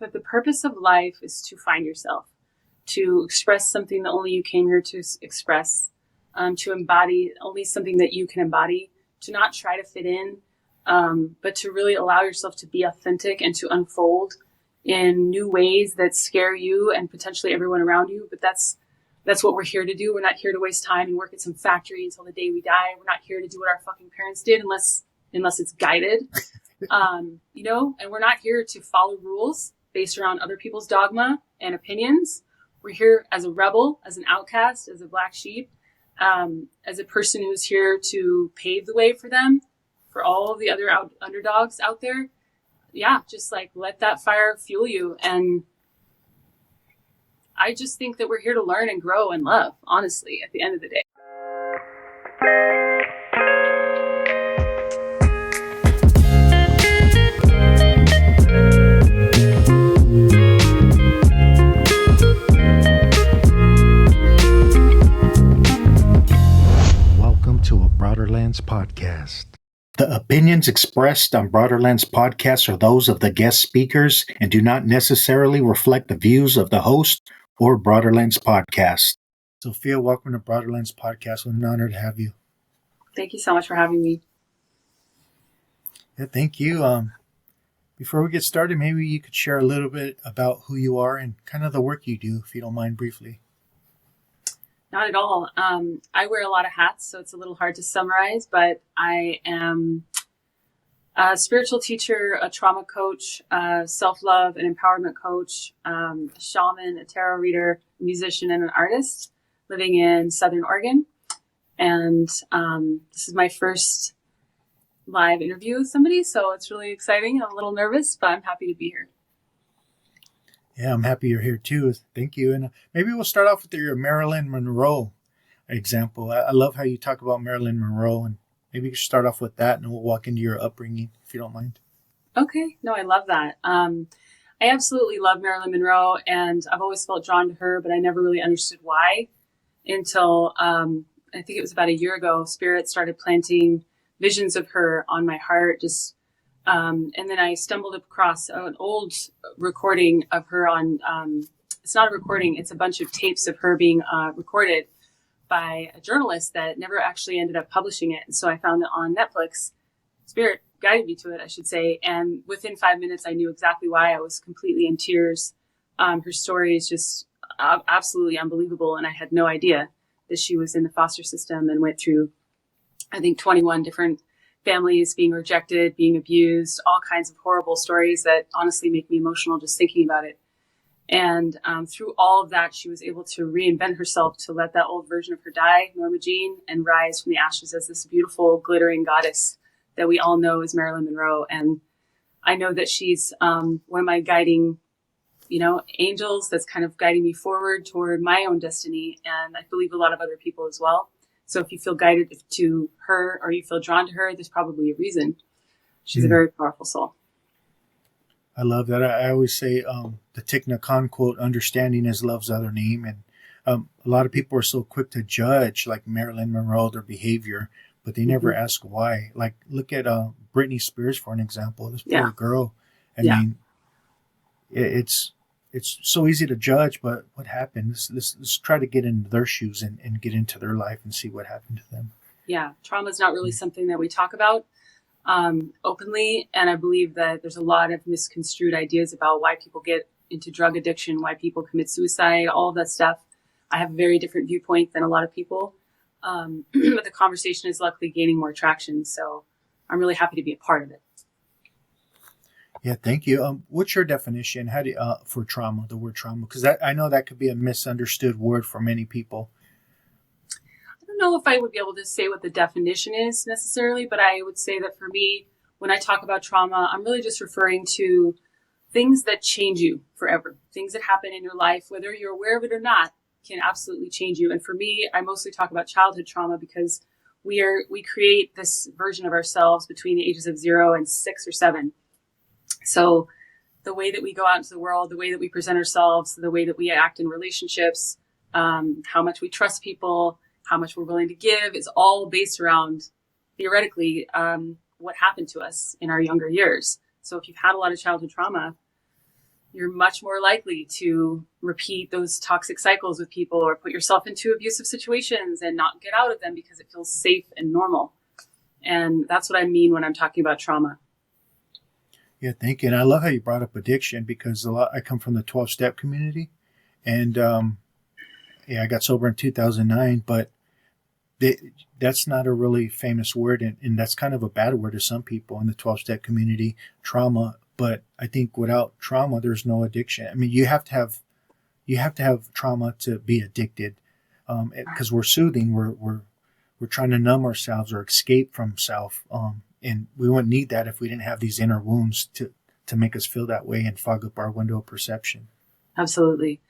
that the purpose of life is to find yourself, to express something that only you came here to express, to embody only something that you can embody, to not try to fit in, but to really allow yourself to be authentic and to unfold in new ways that scare you and potentially everyone around you. But that's what we're here to do. We're not here to waste time and work at some factory until the day we die. We're not here to do what our fucking parents did unless it's guided. And we're not here to follow rules based around other people's dogma and opinions. We're here as a rebel, as an outcast, as a black sheep, as a person who's here to pave the way for them, for all of the other underdogs out there. Yeah, just like let that fire fuel you. And I just think that we're here to learn and grow and love, honestly, at the end of the day. Welcome to a Broaderlands podcast. The opinions expressed on Broaderlands podcast are those of the guest speakers and do not necessarily reflect the views of the host or Broaderlands podcast. Sophia, welcome to Broaderlands podcast. What an honor to have you. Thank you so much for having me. Yeah, thank you. Before we get started, maybe you could share a little bit about who you are and kind of the work you do, if you don't mind briefly. Not at all. I wear a lot of hats, so it's a little hard to summarize, but I am a spiritual teacher, a trauma coach, self-love and empowerment coach, a shaman, a tarot reader, a musician, and an artist living in Southern Oregon. And this is my first live interview with somebody, so it's really exciting. I'm a little nervous, but I'm happy to be here. Yeah, I'm happy you're here too. Thank you. And maybe we'll start off with your Marilyn Monroe example. I love how you talk about Marilyn Monroe, and maybe you can start off with that and we'll walk into your upbringing, if you don't mind. Okay. No, I love that. I absolutely love Marilyn Monroe, and I've always felt drawn to her, but I never really understood why until I think it was about a year ago. Spirit started planting visions of her on my heart, and then I stumbled across an old recording of her on, it's not a recording, it's a bunch of tapes of her being recorded by a journalist that never actually ended up publishing it. And so I found it on Netflix. Spirit guided me to it, I should say. And within 5 minutes, I knew exactly why. I was completely in tears. Her story is just absolutely unbelievable. And I had no idea that she was in the foster system and went through, I think, 21 different families, being rejected, being abused, all kinds of horrible stories that honestly make me emotional just thinking about it. And through all of that, she was able to reinvent herself to let that old version of her die, Norma Jean, and rise from the ashes as this beautiful, glittering goddess that we all know as Marilyn Monroe. And I know that she's one of my guiding, angels that's kind of guiding me forward toward my own destiny. And I believe a lot of other people as well. So if you feel guided to her or you feel drawn to her, there's probably a reason. She's a very powerful soul. I love that. I always say the Thich Nhat Hanh quote, understanding is love's other name. And a lot of people are so quick to judge, like Marilyn Monroe, their behavior, but they never ask why. Like, look at Britney Spears, for an example. This poor girl. I mean, it's so easy to judge, but what happened? Let's try to get into their shoes and get into their life and see what happened to them. Yeah, trauma is not really something that we talk about openly. And I believe that there's a lot of misconstrued ideas about why people get into drug addiction, why people commit suicide, all of that stuff. I have a very different viewpoint than a lot of people. But the conversation is luckily gaining more traction. So I'm really happy to be a part of it. Yeah, thank you. What's your definition? How do you, for trauma, the word trauma? Because I know that could be a misunderstood word for many people. I don't know if I would be able to say what the definition is necessarily, but I would say that for me, when I talk about trauma, I'm really just referring to things that change you forever. Things that happen in your life, whether you're aware of it or not, can absolutely change you. And for me, I mostly talk about childhood trauma because we create this version of ourselves between the ages of 0 and 6 or 7. So the way that we go out into the world, the way that we present ourselves, the way that we act in relationships, how much we trust people, how much we're willing to give is all based around, theoretically, what happened to us in our younger years. So if you've had a lot of childhood trauma, you're much more likely to repeat those toxic cycles with people or put yourself into abusive situations and not get out of them because it feels safe and normal. And that's what I mean when I'm talking about trauma. Yeah, thank you. And I love how you brought up addiction, because I come from the 12-step community, and yeah, I got sober in 2009, but that's not a really famous word, and that's kind of a bad word to some people in the 12-step community, trauma. But I think without trauma, there's no addiction. I mean, you have to have trauma to be addicted, because we're soothing, we're trying to numb ourselves or escape from self, and we wouldn't need that if we didn't have these inner wounds to make us feel that way and fog up our window of perception. Absolutely.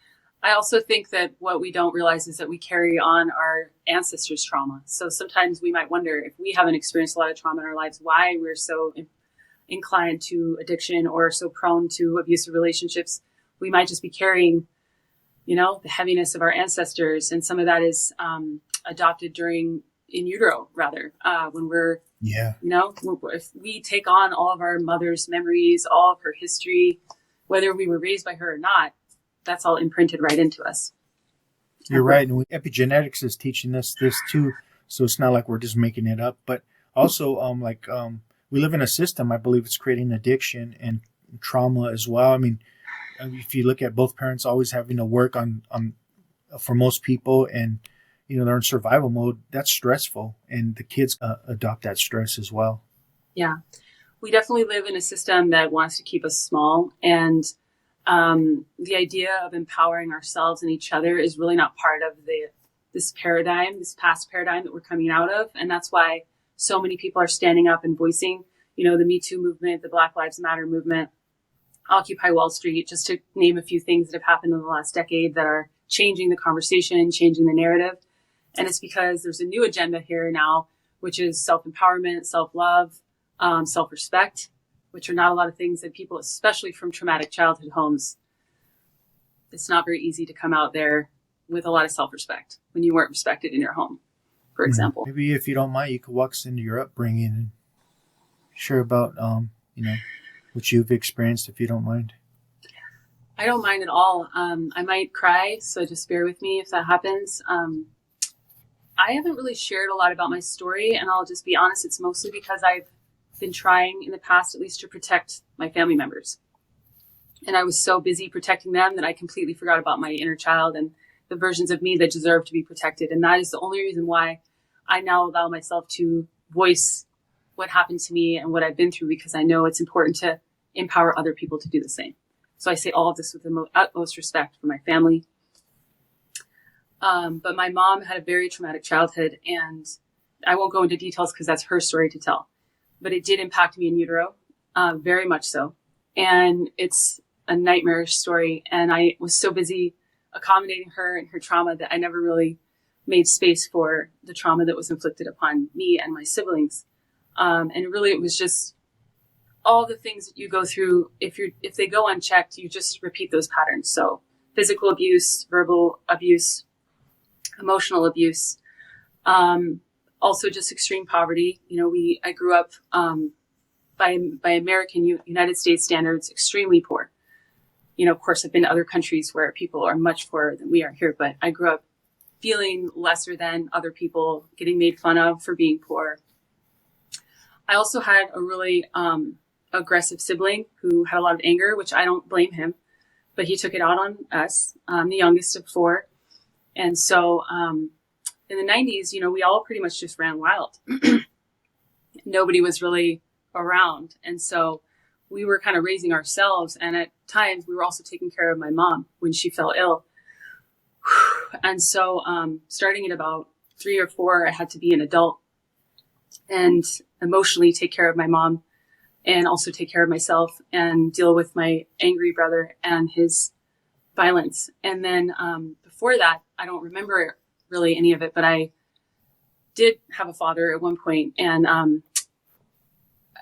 I also think that what we don't realize is that we carry on our ancestors' trauma. So sometimes we might wonder, if we haven't experienced a lot of trauma in our lives, why we're so inclined to addiction or so prone to abusive relationships. We might just be carrying, the heaviness of our ancestors. And some of that is adopted in utero, rather, when we're, if we take on all of our mother's memories, all of her history, whether we were raised by her or not, that's all imprinted right into us. You're right. And epigenetics is teaching us this too. So it's not like we're just making it up, but also we live in a system, I believe it's creating addiction and trauma as well. I mean, if you look at both parents always having to work on for most people, and, they're in survival mode, that's stressful. And the kids adopt that stress as well. Yeah. We definitely live in a system that wants to keep us small, and the idea of empowering ourselves and each other is really not part of this past paradigm that we're coming out of. And that's why so many people are standing up and voicing, the Me Too movement, the Black Lives Matter movement, Occupy Wall Street, just to name a few things that have happened in the last decade that are changing the conversation, changing the narrative. And it's because there's a new agenda here now, which is self-empowerment, self-love, self-respect, which are not a lot of things that people, especially from traumatic childhood homes, it's not very easy to come out there with a lot of self-respect when you weren't respected in your home, for example. Maybe if you don't mind, you could walk us into your upbringing and share about, what you've experienced, if you don't mind. I don't mind at all. I might cry, so just bear with me if that happens. I haven't really shared a lot about my story, and I'll just be honest, it's mostly because I've been trying in the past, at least, to protect my family members. And I was so busy protecting them that I completely forgot about my inner child and the versions of me that deserve to be protected. And that is the only reason why I now allow myself to voice what happened to me and what I've been through, because I know it's important to empower other people to do the same. So I say all of this with the utmost respect for my family. But my mom had a very traumatic childhood, and I won't go into details because that's her story to tell. But it did impact me in utero, very much so. And it's a nightmarish story. And I was so busy accommodating her and her trauma that I never really made space for the trauma that was inflicted upon me and my siblings. And really, it was just all the things that you go through. If they go unchecked, you just repeat those patterns. So physical abuse, verbal abuse, emotional abuse, also just extreme poverty. I grew up by American United States standards, extremely poor. Of course, I've been to other countries where people are much poorer than we are here, but I grew up feeling lesser than other people, getting made fun of for being poor. I also had a really aggressive sibling who had a lot of anger, which I don't blame him, but he took it out on us. I'm the youngest of four. And so in the 90s, we all pretty much just ran wild. Nobody was really around. And so we were kind of raising ourselves. And at times we were also taking care of my mom when she fell ill. And so starting at about 3 or 4, I had to be an adult and emotionally take care of my mom and also take care of myself and deal with my angry brother and his violence. And then before that, I don't remember really any of it, but I did have a father at one point. And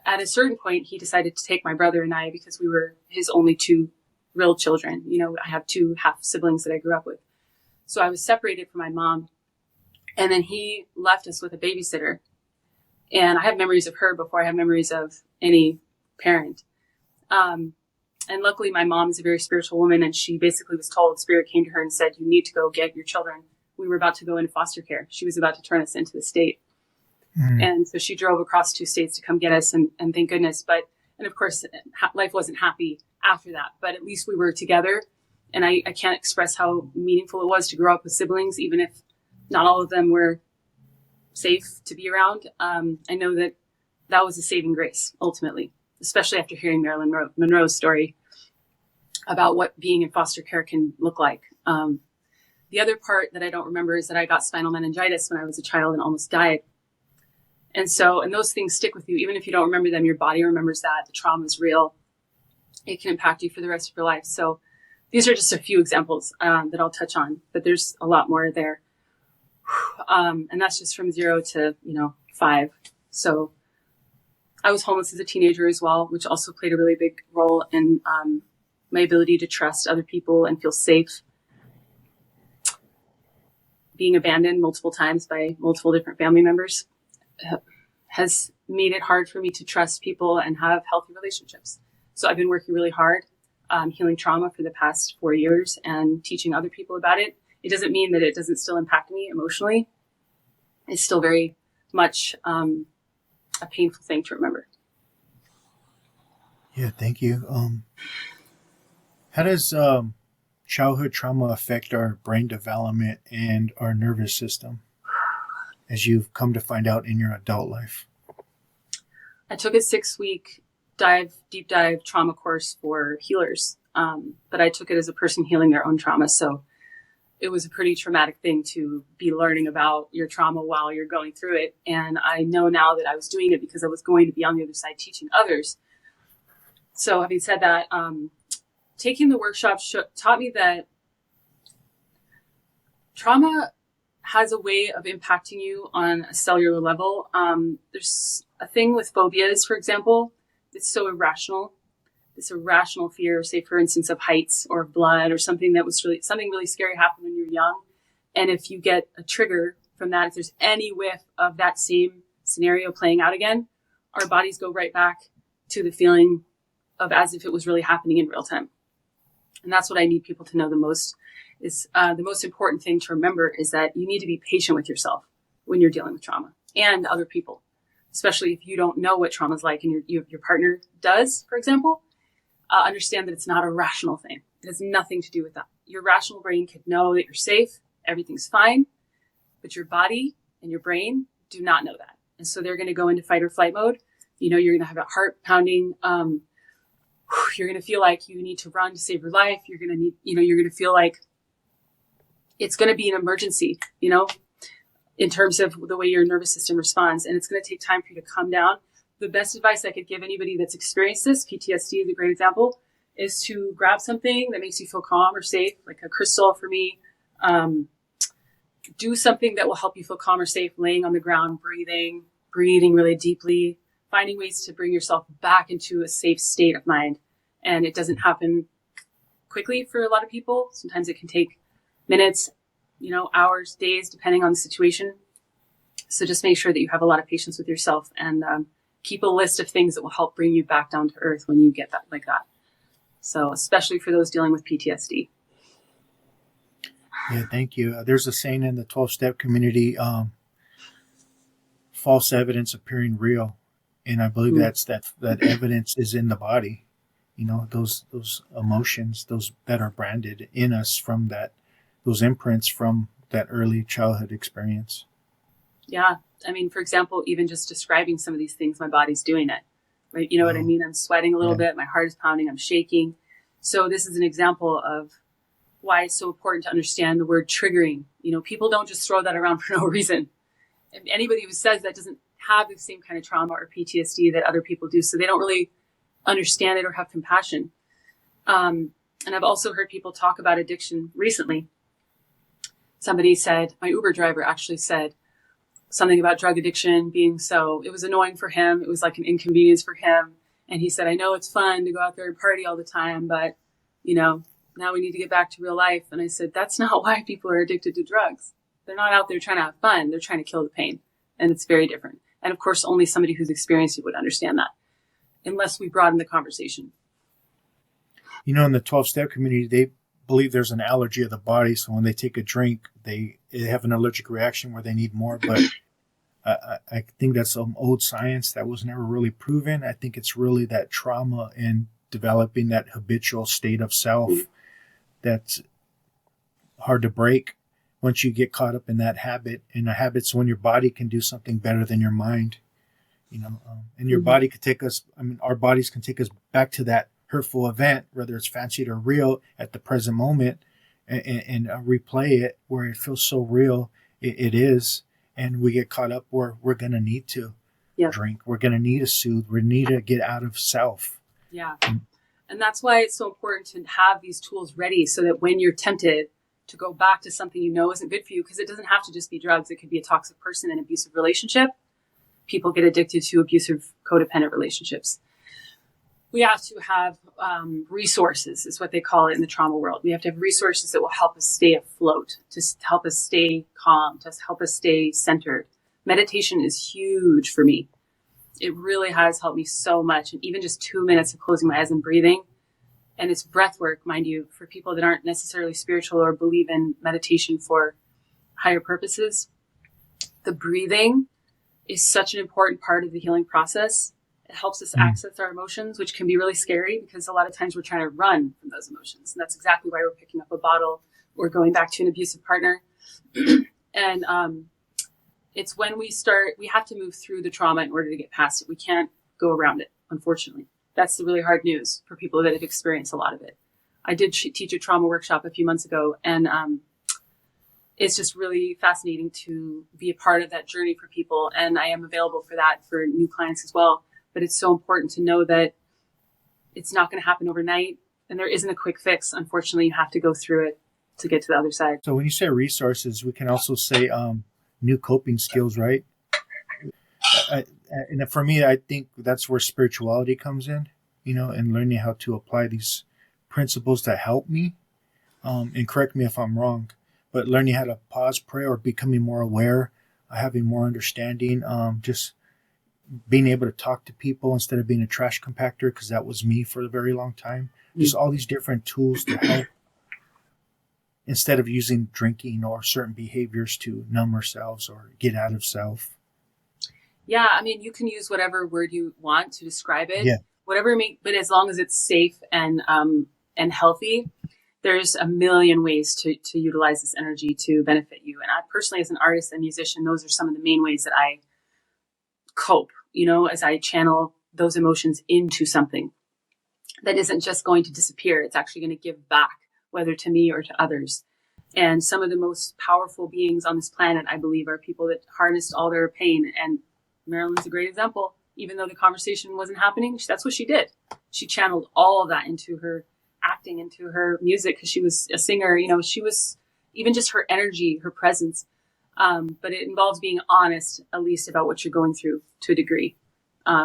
at a certain point, he decided to take my brother and I, because we were his only 2 real children. I have 2 half siblings that I grew up with. So I was separated from my mom. And then he left us with a babysitter. And I have memories of her before I have memories of any parent. And luckily, my mom is a very spiritual woman, and she basically was told, Spirit came to her and said, you need to go get your children. We were about to go into foster care. She was about to turn us into the state. And so she drove across 2 states to come get us, and thank goodness. And of course, life wasn't happy after that, but at least we were together. And I can't express how meaningful it was to grow up with siblings, even if not all of them were safe to be around. I know that was a saving grace, ultimately, especially after hearing Marilyn Monroe's story about what being in foster care can look like. The other part that I don't remember is that I got spinal meningitis when I was a child and almost died. And those things stick with you. Even if you don't remember them, your body remembers that. The trauma is real. It can impact you for the rest of your life. So these are just a few examples that I'll touch on, but there's a lot more there. And that's just from 0 to, 5. So I was homeless as a teenager as well, which also played a really big role in my ability to trust other people and feel safe. Being abandoned multiple times by multiple different family members has made it hard for me to trust people and have healthy relationships. So I've been working really hard, healing trauma for the past 4 years and teaching other people about it. It doesn't mean that it doesn't still impact me emotionally. It's still very much a painful thing to remember. Yeah, thank you. How does childhood trauma affect our brain development and our nervous system, as you've come to find out in your adult life? I took a 6-week deep dive trauma course for healers, but I took it as a person healing their own trauma. So it was a pretty traumatic thing to be learning about your trauma while you're going through it. And I know now that I was doing it because I was going to be on the other side teaching others. So having said that, taking the workshop taught me that trauma has a way of impacting you on a cellular level. There's a thing with phobias, for example, it's so irrational. This irrational fear, say for instance, of heights or of blood or something really scary happened when you're young. And if you get a trigger from that, if there's any whiff of that same scenario playing out again, our bodies go right back to the feeling of as if it was really happening in real time. And that's what I need people to know the most is the most important thing to remember is that you need to be patient with yourself when you're dealing with trauma and other people, especially if you don't know what trauma is like and your partner does, for example. Understand that it's not a rational thing. It has nothing to do with that. Your rational brain could know that you're safe, everything's fine, but your body and your brain do not know that. And so they're going to go into fight or flight mode. You're going to have a heart pounding. You're going to feel like you need to run to save your life. You're going to feel like it's going to be an emergency, in terms of the way your nervous system responds. And it's going to take time for you to calm down. The best advice I could give anybody that's experienced this, PTSD is a great example, is to grab something that makes you feel calm or safe, like a crystal for me. Do something that will help you feel calm or safe, laying on the ground, breathing really deeply, finding ways to bring yourself back into a safe state of mind. And it doesn't happen quickly for a lot of people. Sometimes it can take minutes, hours, days, depending on the situation. So just make sure that you have a lot of patience with yourself and keep a list of things that will help bring you back down to earth when you get that like that. So especially for those dealing with PTSD. Yeah, thank you. There's a saying in the 12-step community, false evidence appearing real. And I believe that's that evidence is in the body. Those emotions, those that are branded in us from those imprints from that early childhood experience. Yeah. I mean, for example, even just describing some of these things, my body's doing it, right? You know what I mean? I'm sweating a little bit. My heart is pounding. I'm shaking. So this is an example of why it's so important to understand the word triggering. People don't just throw that around for no reason. And anybody who says that doesn't have the same kind of trauma or PTSD that other people do. So they don't really understand it or have compassion. And I've also heard people talk about addiction recently. Somebody said, my Uber driver actually said, something about drug addiction being it was annoying for him. It was like an inconvenience for him. And he said, I know it's fun to go out there and party all the time, but, now we need to get back to real life. And I said, that's not why people are addicted to drugs. They're not out there trying to have fun. They're trying to kill the pain. And it's very different. And of course, only somebody who's experienced it would understand that, unless we broaden the conversation. You know, in the 12-step community, they believe there's an allergy of the body. So when they take a drink, they have an allergic reaction where they need more. But I think that's some old science that was never really proven. I think it's really that trauma and developing that habitual state of self that's hard to break once you get caught up in that habit. And a habit's when your body can do something better than your mind, you know, and your body could take us, I mean, our bodies can take us back to that hurtful event, whether it's fancied or real at the present moment, and replay it where it feels so real. It is. And we get caught up where we're going to need to drink. We're going to need to soothe. We need to get out of self. Yeah. And that's why it's so important to have these tools ready so that when you're tempted to go back to something you know isn't good for you, because it doesn't have to just be drugs. It could be a toxic person, an abusive relationship. People get addicted to abusive, codependent relationships. We have to have resources, is what they call it in the trauma world. We have to have resources that will help us stay afloat, to help us stay calm, to help us stay centered. Meditation is huge for me. It really has helped me so much. And even just 2 minutes of closing my eyes and breathing, and it's breath work, mind you, for people that aren't necessarily spiritual or believe in meditation for higher purposes. The breathing is such an important part of the healing process. It helps us access our emotions, which can be really scary because a lot of times we're trying to run from those emotions. And that's exactly why we're picking up a bottle or going back to an abusive partner. And it's when we have to move through the trauma in order to get past it. We can't go around it, unfortunately. That's the really hard news for people that have experienced a lot of it. I did teach a trauma workshop a few months ago, and it's just really fascinating to be a part of that journey for people. And I am available for that for new clients as well. But it's so important to know that it's not going to happen overnight. And there isn't a quick fix. Unfortunately, you have to go through it to get to the other side. So when you say resources, we can also say new coping skills, right? And for me, I think that's where spirituality comes in, you know, and learning how to apply these principles to help me. And correct me if I'm wrong, but learning how to pause, pray, or becoming more aware, having more understanding, just being able to talk to people instead of being a trash compactor, because that was me for a very long time. Just all these different tools to help instead of using drinking or certain behaviors to numb ourselves or get out of self. Yeah, I mean, you can use whatever word you want to describe it. Yeah. But as long as it's safe and healthy, there's a million ways to utilize this energy to benefit you. And I personally, as an artist and musician, those are some of the main ways that I cope, you know, as I channel those emotions into something that isn't just going to disappear. It's actually going to give back, whether to me or to others. And some of the most powerful beings on this planet, I believe, are people that harnessed all their pain. And Marilyn's a great example. Even though the conversation wasn't happening, that's what she did. She channeled all of that into her acting, into her music, because she was a singer. You know, she was even just her energy, her presence. But it involves being honest, at least, about what you're going through to a degree,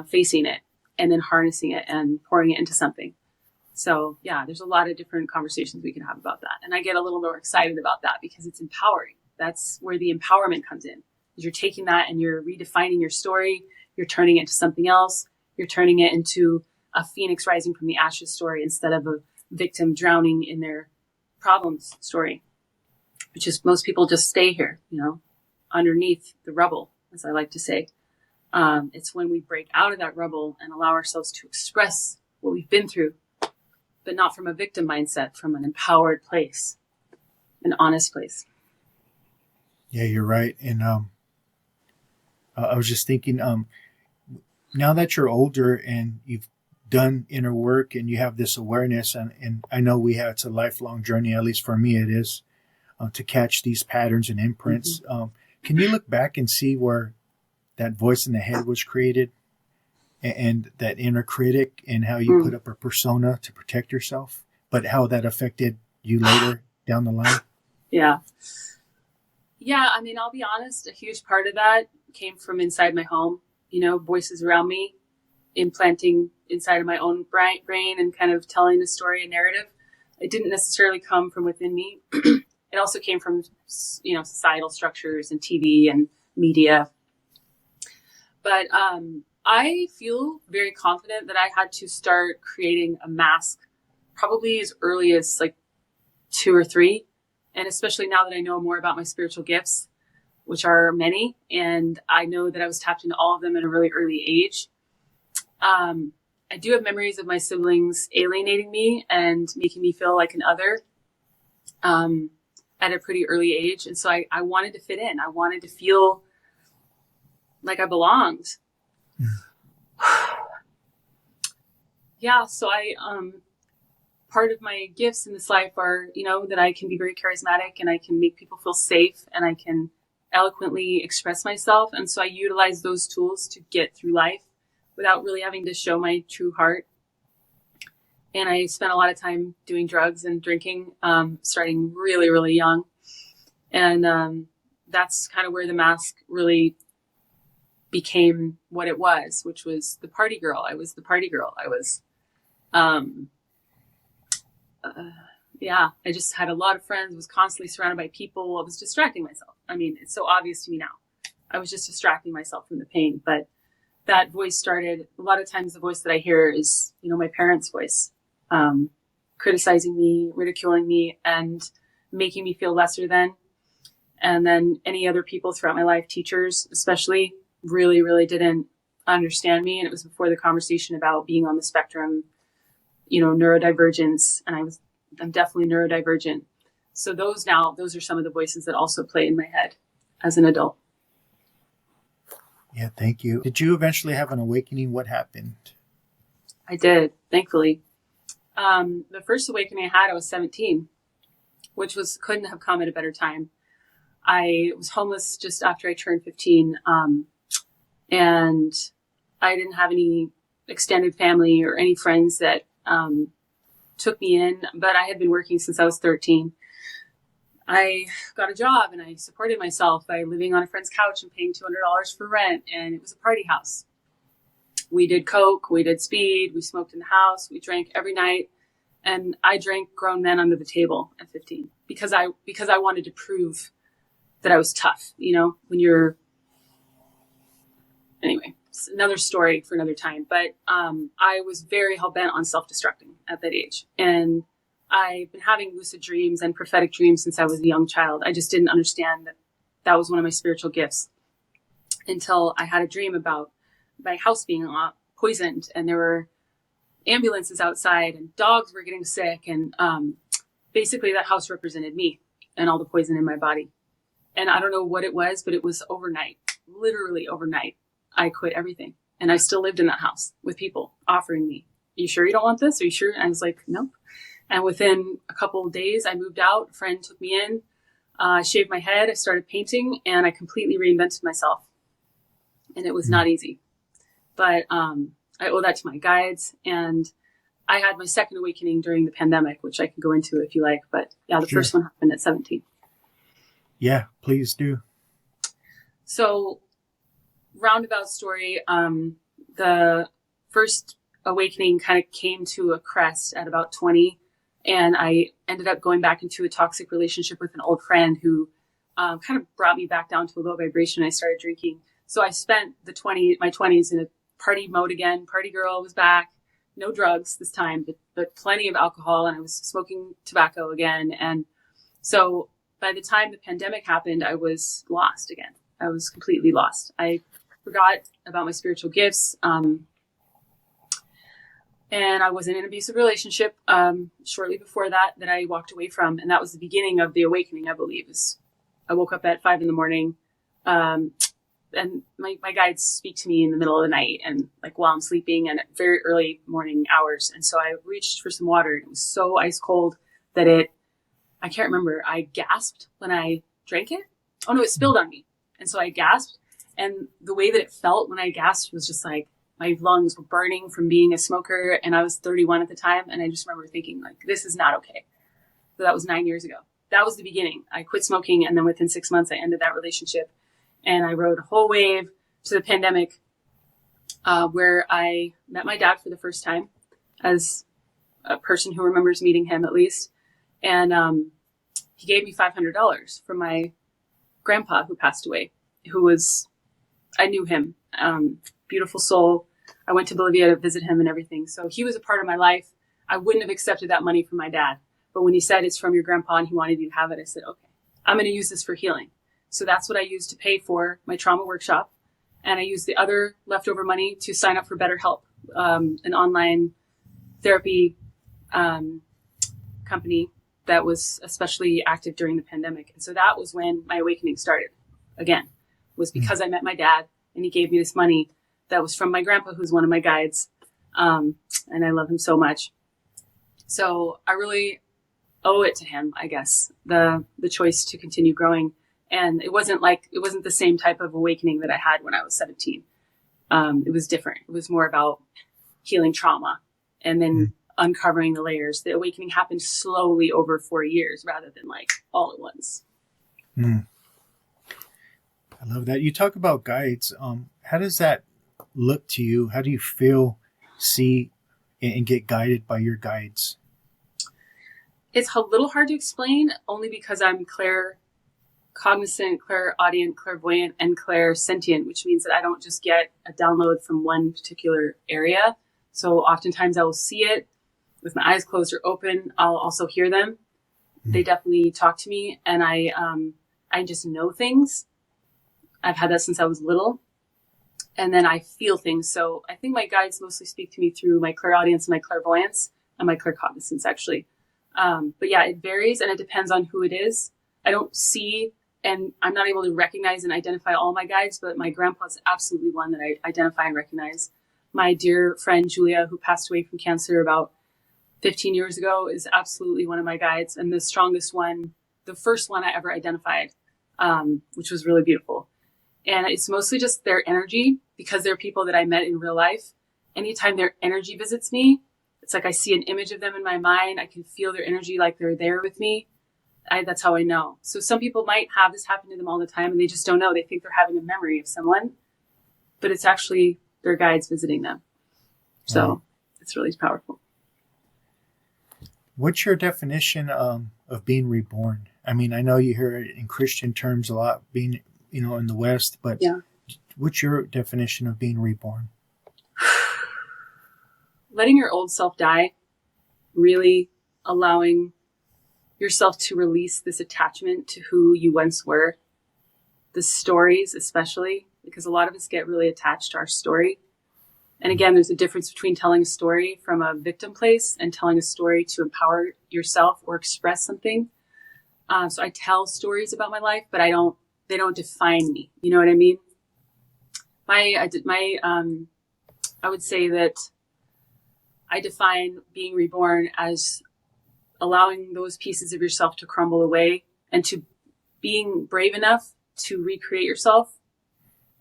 facing it and then harnessing it and pouring it into something. So, yeah, there's a lot of different conversations we can have about that. And I get a little more excited about that because it's empowering. That's where the empowerment comes in. You're taking that and you're redefining your story. You're turning it into something else. You're turning it into a phoenix rising from the ashes story instead of a victim drowning in their problems story, which is most people just stay here, you know, underneath the rubble, as I like to say. It's when we break out of that rubble and allow ourselves to express what we've been through, but not from a victim mindset, from an empowered place, an honest place. Yeah, you're right. And I was just thinking, now that you're older and you've done inner work and you have this awareness, and I know it's a lifelong journey, at least for me it is, to catch these patterns and imprints. Can you look back and see where that voice in the head was created and that inner critic and how you put up a persona to protect yourself, but how that affected you later down the line? Yeah. Yeah, I mean, I'll be honest, a huge part of that came from inside my home, you know, voices around me, implanting inside of my own brain and kind of telling a story, a narrative. It didn't necessarily come from within me. It also came from, you know, societal structures and TV and media. But I feel very confident that I had to start creating a mask probably as early as like 2 or 3. And especially now that I know more about my spiritual gifts, which are many, and I know that I was tapped into all of them at a really early age. I do have memories of my siblings alienating me and making me feel like an other at a pretty early age. And so I wanted to fit in. I wanted to feel like I belonged. Yeah, so part of my gifts in this life are, that I can be very charismatic and I can make people feel safe and I can eloquently express myself. And so I utilize those tools to get through life without really having to show my true heart. And I spent a lot of time doing drugs and drinking, starting really, really young. And that's kind of where the mask really became what it was, which was the party girl. I was the party girl. I was, I just had a lot of friends, was constantly surrounded by people. I was distracting myself. I mean, it's so obvious to me now. I was just distracting myself from the pain. But that voice started, a lot of times the voice that I hear is, my parents' voice, criticizing me, ridiculing me, and making me feel lesser than. And then any other people throughout my life, teachers especially, really, really didn't understand me. And it was before the conversation about being on the spectrum, neurodivergence. And I'm definitely neurodivergent. So those are some of the voices that also play in my head as an adult. Yeah, thank you. Did you eventually have an awakening? What happened? I did, thankfully. The first awakening I had, I was 17, which couldn't have come at a better time. I was homeless just after I turned 15, and I didn't have any extended family or any friends that took me in, but I had been working since I was 13. I got a job and I supported myself by living on a friend's couch and paying $200 for rent, and it was a party house. We did coke, we did speed, we smoked in the house, we drank every night, and I drank grown men under the table at 15 because I wanted to prove that I was tough, anyway, it's another story for another time. But I was very hell-bent on self-destructing at that age. And I've been having lucid dreams and prophetic dreams since I was a young child. I just didn't understand that was one of my spiritual gifts until I had a dream about my house being poisoned, and there were ambulances outside and dogs were getting sick. And basically that house represented me and all the poison in my body. And I don't know what it was, but it was overnight, literally overnight. I quit everything. And I still lived in that house with people offering me, "Are you sure you don't want this? Are you sure?" And I was like, "Nope." And within a couple of days, I moved out. A friend took me in. I shaved my head. I started painting, and I completely reinvented myself. And it was not easy. But I owe that to my guides. And I had my second awakening during the pandemic, which I can go into if you like. But yeah, the first one happened at 17. Yeah, please do. So, Roundabout Story, the first awakening kind of came to a crest at about 20. And I ended up going back into a toxic relationship with an old friend who kind of brought me back down to a low vibration. I started drinking. So I spent my 20s in a party mode again. Party girl was back. No drugs this time, but plenty of alcohol. And I was smoking tobacco again. And so by the time the pandemic happened, I was lost again. I was completely lost. I forgot about my spiritual gifts. And I was in an abusive relationship shortly before that I walked away from. And that was the beginning of the awakening, I believe. I woke up at 5 a.m. And my guides speak to me in the middle of the night and like while I'm sleeping and at very early morning hours. And so I reached for some water, and it was so ice cold that I can't remember. I gasped when I drank it. Oh no, it spilled on me. And so I gasped. And the way that it felt when I gasped was just like my lungs were burning from being a smoker. And I was 31 at the time. And I just remember thinking like, this is not okay. So that was 9 years ago. That was the beginning. I quit smoking. And then within 6 months, I ended that relationship. And I rode a whole wave to the pandemic where I met my dad for the first time as a person who remembers meeting him at least. And he gave me $500 from my grandpa who passed away, I knew him, beautiful soul. I went to Bolivia to visit him and everything. So he was a part of my life. I wouldn't have accepted that money from my dad. But when he said it's from your grandpa and he wanted you to have it, I said, okay, I'm going to use this for healing. So that's what I used to pay for my trauma workshop. And I used the other leftover money to sign up for BetterHelp, an online therapy company that was especially active during the pandemic. And so that was when my awakening started again, was because I met my dad and he gave me this money that was from my grandpa, who's one of my guides. And I love him so much. So I really owe it to him, I guess, the choice to continue growing. And it wasn't the same type of awakening that I had when I was 17. It was different. It was more about healing trauma and then uncovering the layers. The awakening happened slowly over 4 years rather than like all at once. I love that. You talk about guides. How does that look to you? How do you feel, see, and get guided by your guides? It's a little hard to explain only because I'm claircognizant, clairaudient, clairvoyant, and clairsentient, which means that I don't just get a download from one particular area. So oftentimes I will see it with my eyes closed or open. I'll also hear them. They definitely talk to me, and I just know things. I've had that since I was little. And then I feel things. So I think my guides mostly speak to me through my clairaudience and my clairvoyance and my claircognizance, actually. But yeah, it varies and it depends on who it is. I don't see, and I'm not able to recognize and identify all my guides, but my grandpa's absolutely one that I identify and recognize. My dear friend Julia, who passed away from cancer about 15 years ago, is absolutely one of my guides, and the strongest one, the first one I ever identified, which was really beautiful. And it's mostly just their energy, because they're people that I met in real life. Anytime their energy visits me, it's like I see an image of them in my mind. I can feel their energy like they're there with me. That's how I know. So some people might have this happen to them all the time and they just don't know. They think they're having a memory of someone, but it's actually their guides visiting them. So It's really powerful. What's your definition of being reborn? I mean, I know you hear it in Christian terms a lot, being, in the West, but what's your definition of being reborn? Letting your old self die, really allowing yourself to release this attachment to who you once were, the stories especially, because a lot of us get really attached to our story. And again, there's a difference between telling a story from a victim place and telling a story to empower yourself or express something. So I tell stories about my life, but they don't define me. You know what I mean? I would say that I define being reborn as allowing those pieces of yourself to crumble away and to being brave enough to recreate yourself,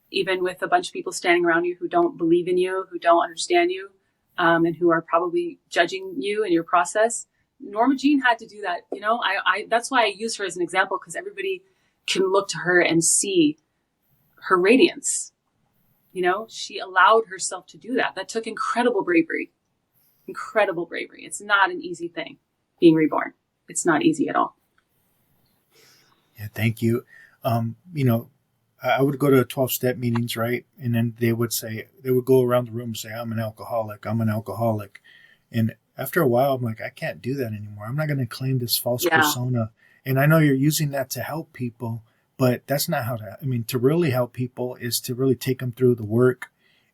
even with a bunch of people standing around you who don't believe in you, who don't understand you, and who are probably judging you and your process. Norma Jean had to do that. That's why I use her as an example, because everybody can look to her and see her radiance. She allowed herself to do that. That took incredible bravery. It's not an easy thing, being reborn. It's not easy at all. Yeah, thank you. I would go to 12-step meetings, right? And then they would go around the room and say, I'm an alcoholic. And after a while, I'm like, I can't do that anymore. I'm not going to claim this false persona. And I know you're using that to help people, but that's not to really help people is to really take them through the work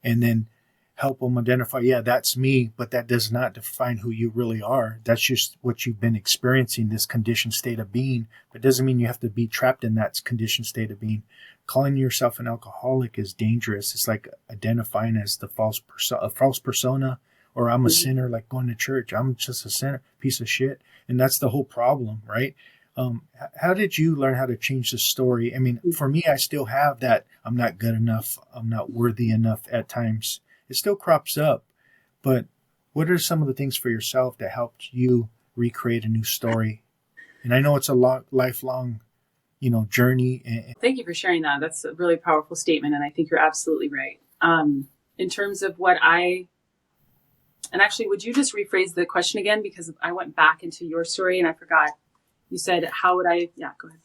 and then help them identify, that's me, but that does not define who you really are. That's just what you've been experiencing, this conditioned state of being. But it doesn't mean you have to be trapped in that conditioned state of being. Calling yourself an alcoholic is dangerous. It's like identifying as the false persona, or I'm a sinner, like going to church. I'm just a sinner, piece of shit. And that's the whole problem, right? How did you learn how to change the story? I mean, for me, I still have that I'm not good enough. I'm not worthy enough at times. It still crops up. But what are some of the things for yourself that helped you recreate a new story? And I know it's a lifelong, journey. Thank you for sharing that. That's a really powerful statement. And I think you're absolutely right. In terms of and actually, would you just rephrase the question again? Because I went back into your story and I forgot. You said, how would I? Yeah, go ahead.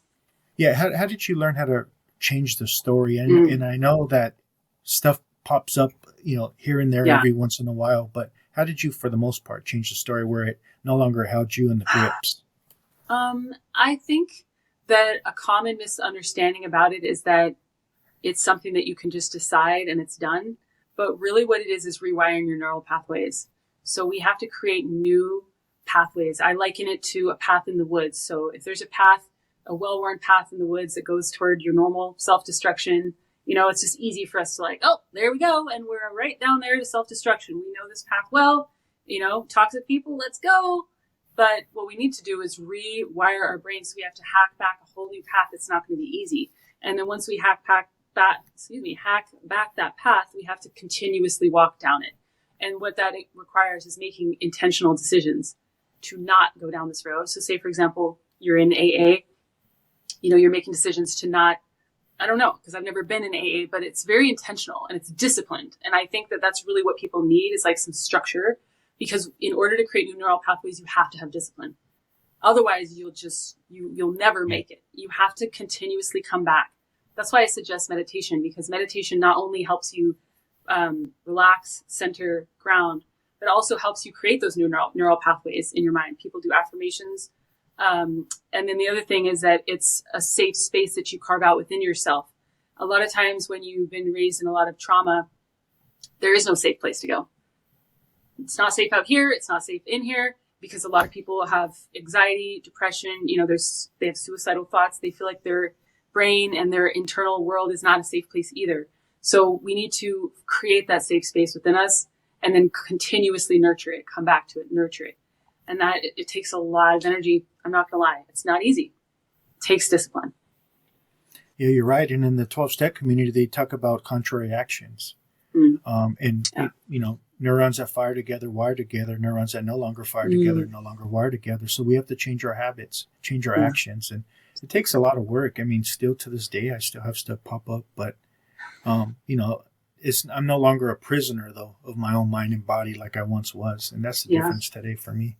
Yeah. How did you learn how to change the story? And I know that stuff pops up, here and there every once in a while, but how did you, for the most part, change the story where it no longer held you in the grips? I think that a common misunderstanding about it is that it's something that you can just decide and it's done. But really what it is rewiring your neural pathways. So we have to create new pathways. I liken it to a path in the woods. So if there's a path, a well-worn path in the woods that goes toward your normal self-destruction, it's just easy for us to like, oh, there we go. And we're right down there to self-destruction. We know this path well, toxic people, let's go. But what we need to do is rewire our brains. So we have to hack back a whole new path. It's not going to be easy. And then once we hack back that path, we have to continuously walk down it. And what that requires is making intentional decisions to not go down this road. So say, for example, you're in AA, you're making decisions to not, I don't know, because I've never been in AA, but it's very intentional and it's disciplined. And I think that that's really what people need is like some structure, because in order to create new neural pathways, you have to have discipline. Otherwise, you'll never make it. You have to continuously come back. That's why I suggest meditation, because meditation not only helps you relax, center, ground, but also helps you create those new neural pathways in your mind. People do affirmations. And then the other thing is that it's a safe space that you carve out within yourself. A lot of times when you've been raised in a lot of trauma, there is no safe place to go. It's not safe out here. It's not safe in here, because a lot of people have anxiety, depression. They have suicidal thoughts. They feel like their brain and their internal world is not a safe place either. So we need to create that safe space within us and then continuously nurture it, come back to it, nurture it. And that it takes a lot of energy. I'm not going to lie. It's not easy. It takes discipline. Yeah, you're right. And in the 12-step community, they talk about contrary actions. Neurons that fire together, wire together. Neurons that no longer fire together, no longer wire together. So we have to change our habits, change our actions. And it takes a lot of work. I mean, still to this day, I still have stuff pop up. But, I'm no longer a prisoner, though, of my own mind and body like I once was. And that's the difference today for me.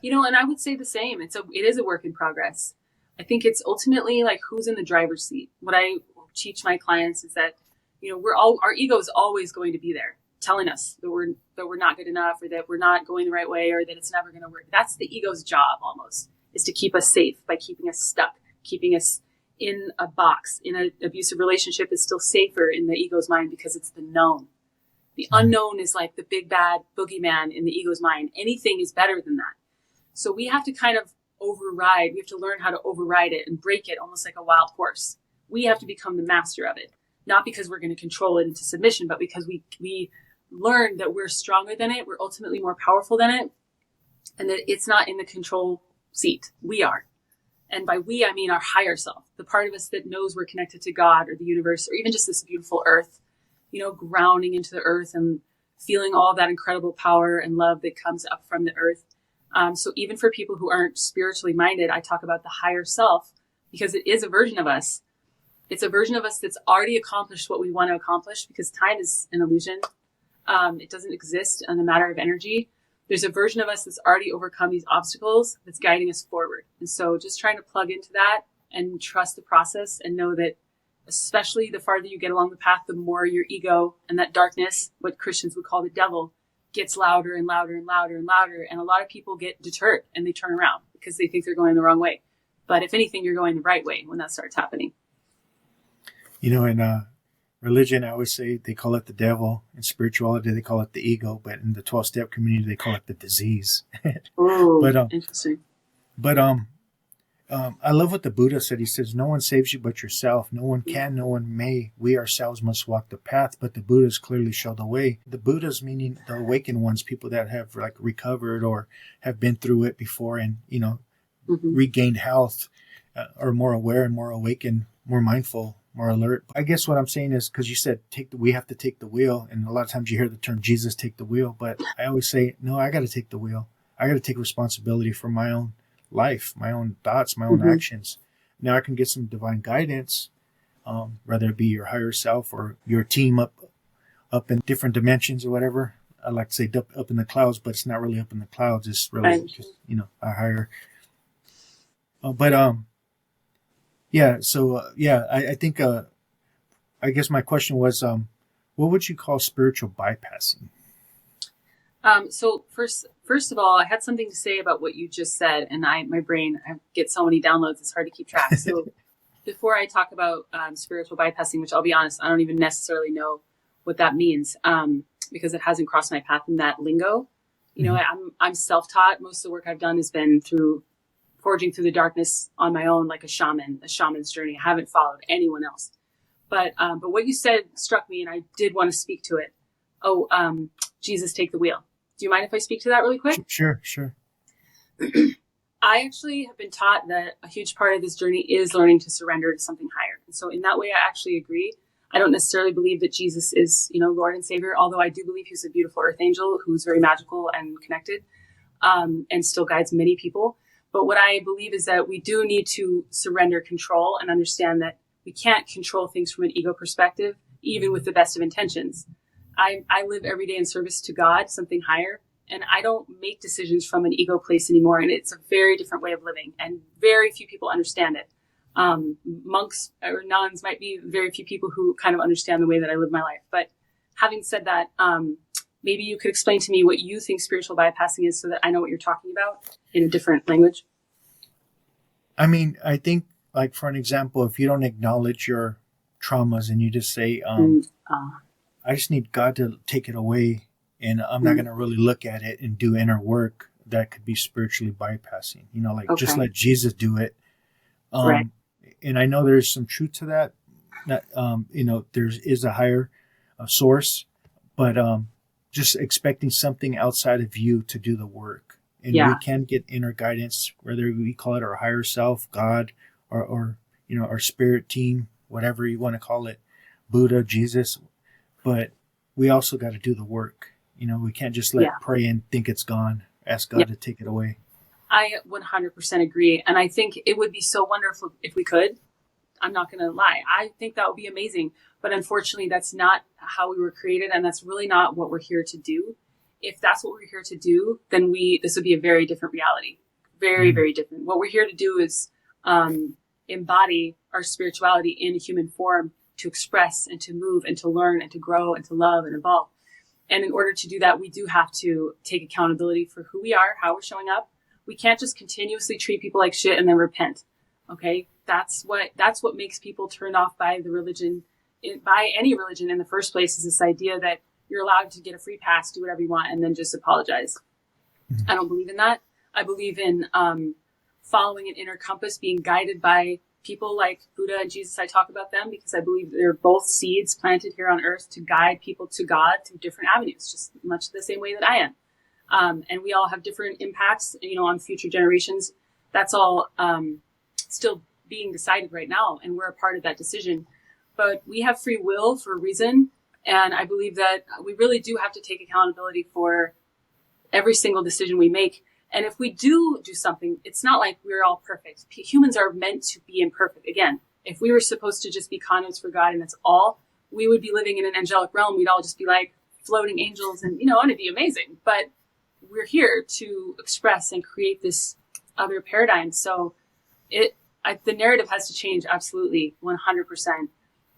Yeah. And I would say the same. It is a work in progress. I think it's ultimately like who's in the driver's seat. What I teach my clients is that, our ego is always going to be there telling us that we're not good enough, or that we're not going the right way, or that it's never going to work. That's the ego's job almost, is to keep us safe by keeping us stuck, keeping us in a box. In an abusive relationship is still safer in the ego's mind because it's the known. The unknown is like the big bad boogeyman in the ego's mind. Anything is better than that. So we have to kind of we have to learn how to override it and break it almost like a wild horse. We have to become the master of it, not because we're going to control it into submission, but because we learn that we're stronger than it. We're ultimately more powerful than it, and that it's not in the control seat. We are. And by we, I mean our higher self, the part of us that knows we're connected to God or the universe, or even just this beautiful earth, grounding into the earth and feeling all that incredible power and love that comes up from the earth. So even for people who aren't spiritually minded, I talk about the higher self, because it is a version of us. It's a version of us that's already accomplished what we want to accomplish, because time is an illusion. It doesn't exist in a matter of energy. There's a version of us that's already overcome these obstacles that's guiding us forward. And so just trying to plug into that and trust the process, and know that especially the farther you get along the path, the more your ego and that darkness, what Christians would call the devil, gets louder and louder and louder and louder. And a lot of people get deterred and they turn around because they think they're going the wrong way. But if anything, you're going the right way when that starts happening. In religion, I always say they call it the devil. In spirituality, they call it the ego. But in the 12-step community, they call it the disease. Oh, interesting. But I love what the Buddha said. He says, no one saves you but yourself. No one can, no one may. We ourselves must walk the path, but the Buddhas clearly show the way. The Buddhas, meaning the awakened ones, people that have recovered or have been through it before and, regained health, are more aware and more awakened, more mindful, more alert. I guess what I'm saying is, because you said we have to take the wheel, and a lot of times you hear the term Jesus take the wheel, but I always say, no, I got to take the wheel. I got to take responsibility for my own life, my own thoughts, my own actions. Now I can get some divine guidance, whether it be your higher self or your team up in different dimensions or whatever. I like to say up in the clouds, but it's not really up in the clouds. It's really just, a higher. I think, I guess my question was, what would you call spiritual bypassing? So first of all, I had something to say about what you just said, and my brain, I get so many downloads, it's hard to keep track. So before I talk about spiritual bypassing, which I'll be honest, I don't even necessarily know what that means, because it hasn't crossed my path in that lingo. You know, I'm self-taught. Most of the work I've done has been through forging through the darkness on my own, like a shaman's journey. I haven't followed anyone else. But what you said struck me, and I did want to speak to it. Jesus, take the wheel. Do you mind if I speak to that really quick? Sure. I actually have been taught that a huge part of this journey is learning to surrender to something higher. And so in that way, I actually agree. I don't necessarily believe that Jesus is, Lord and Savior, although I do believe he's a beautiful earth angel who's very magical and connected, and still guides many people. But what I believe is that we do need to surrender control and understand that we can't control things from an ego perspective, even with the best of intentions. I live every day in service to God, something higher, and I don't make decisions from an ego place anymore. And it's a very different way of living, and very few people understand it. Monks or nuns might be very few people who kind of understand the way that I live my life. But having said that, maybe you could explain to me what you think spiritual bypassing is so that I know what you're talking about in a different language. I mean, I think, like, for an example, if you don't acknowledge your traumas and you just say, I just need God to take it away, and I'm not going to really look at it and do inner work, that could be spiritually bypassing, just let Jesus do it. Right. And I know there's some truth to that. That, there is a higher source, but just expecting something outside of you to do the work. And we can get inner guidance, whether we call it our higher self, God, or our spirit team, whatever you want to call it, Buddha, Jesus. But we also got to do the work. We can't just pray and think it's gone. Ask God to take it away. I 100% agree. And I think it would be so wonderful if we could. I'm not going to lie. I think that would be amazing. But unfortunately, that's not how we were created. And that's really not what we're here to do. If that's what we're here to do, then this would be a very different reality. Very, very different. What we're here to do is embody our spirituality in a human form, to express and to move and to learn and to grow and to love and evolve. And in order to do that, we do have to take accountability for who we are, how we're showing up. We can't just continuously treat people like shit and then repent. Okay. That's what makes people turned off by the religion, by any religion in the first place, is this idea that you're allowed to get a free pass, do whatever you want, and then just apologize. I don't believe in that. I believe in following an inner compass, being guided by people like Buddha and Jesus. I talk about them because I believe they're both seeds planted here on earth to guide people to God through different avenues, just much the same way that I am. And we all have different impacts, on future generations. That's all still being decided right now, and we're a part of that decision. But we have free will for a reason, and I believe that we really do have to take accountability for every single decision we make. And if we do something, it's not like we're all perfect. Humans are meant to be imperfect. Again, if we were supposed to just be conduits for God and that's all, we would be living in an angelic realm. We'd all just be like floating angels, and, it'd be amazing. But we're here to express and create this other paradigm. So the narrative has to change, absolutely, 100%.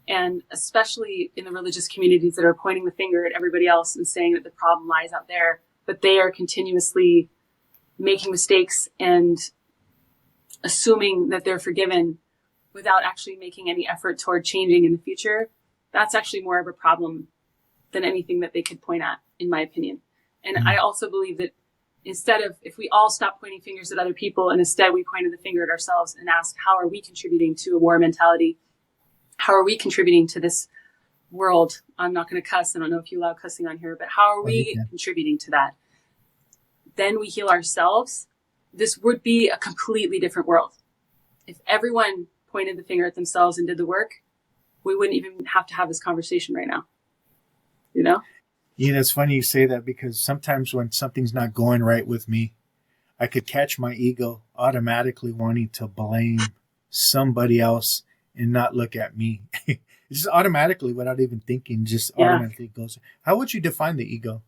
And especially in the religious communities that are pointing the finger at everybody else and saying that the problem lies out there, but they are continuously making mistakes and assuming that they're forgiven without actually making any effort toward changing in the future. That's actually more of a problem than anything that they could point at, in my opinion. And I also believe that if we all stop pointing fingers at other people and instead we pointed the finger at ourselves and asked, how are we contributing to a war mentality? How are we contributing to this world? I'm not going to cuss. I don't know if you allow cussing on here, but how are we contributing to that? Then we heal ourselves. This would be a completely different world. If everyone pointed the finger at themselves and did the work, we wouldn't even have to have this conversation right now. It's funny you say that, because sometimes when something's not going right with me, I could catch my ego automatically wanting to blame somebody else and not look at me. Just automatically, without even thinking, automatically goes. How would you define the ego?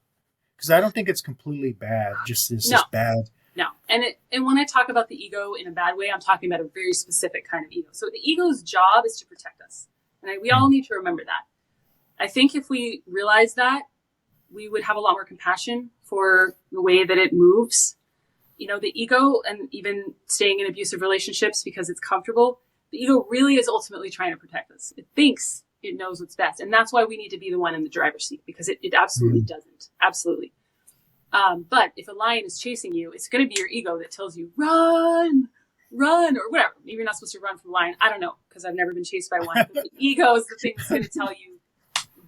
Because I don't think it's completely bad. Just bad. No. And when I talk about the ego in a bad way, I'm talking about a very specific kind of ego. So the ego's job is to protect us. And we all need to remember that. I think if we realize that, we would have a lot more compassion for the way that it moves. You know, the ego, and even staying in abusive relationships because it's comfortable, the ego really is ultimately trying to protect us. It thinks it knows what's best. And that's why we need to be the one in the driver's seat, because it absolutely doesn't. Absolutely. But if a lion is chasing you, it's going to be your ego that tells you, run, or whatever. Maybe you're not supposed to run from a lion. I don't know, because I've never been chased by one. But the ego is the thing that's going to tell you,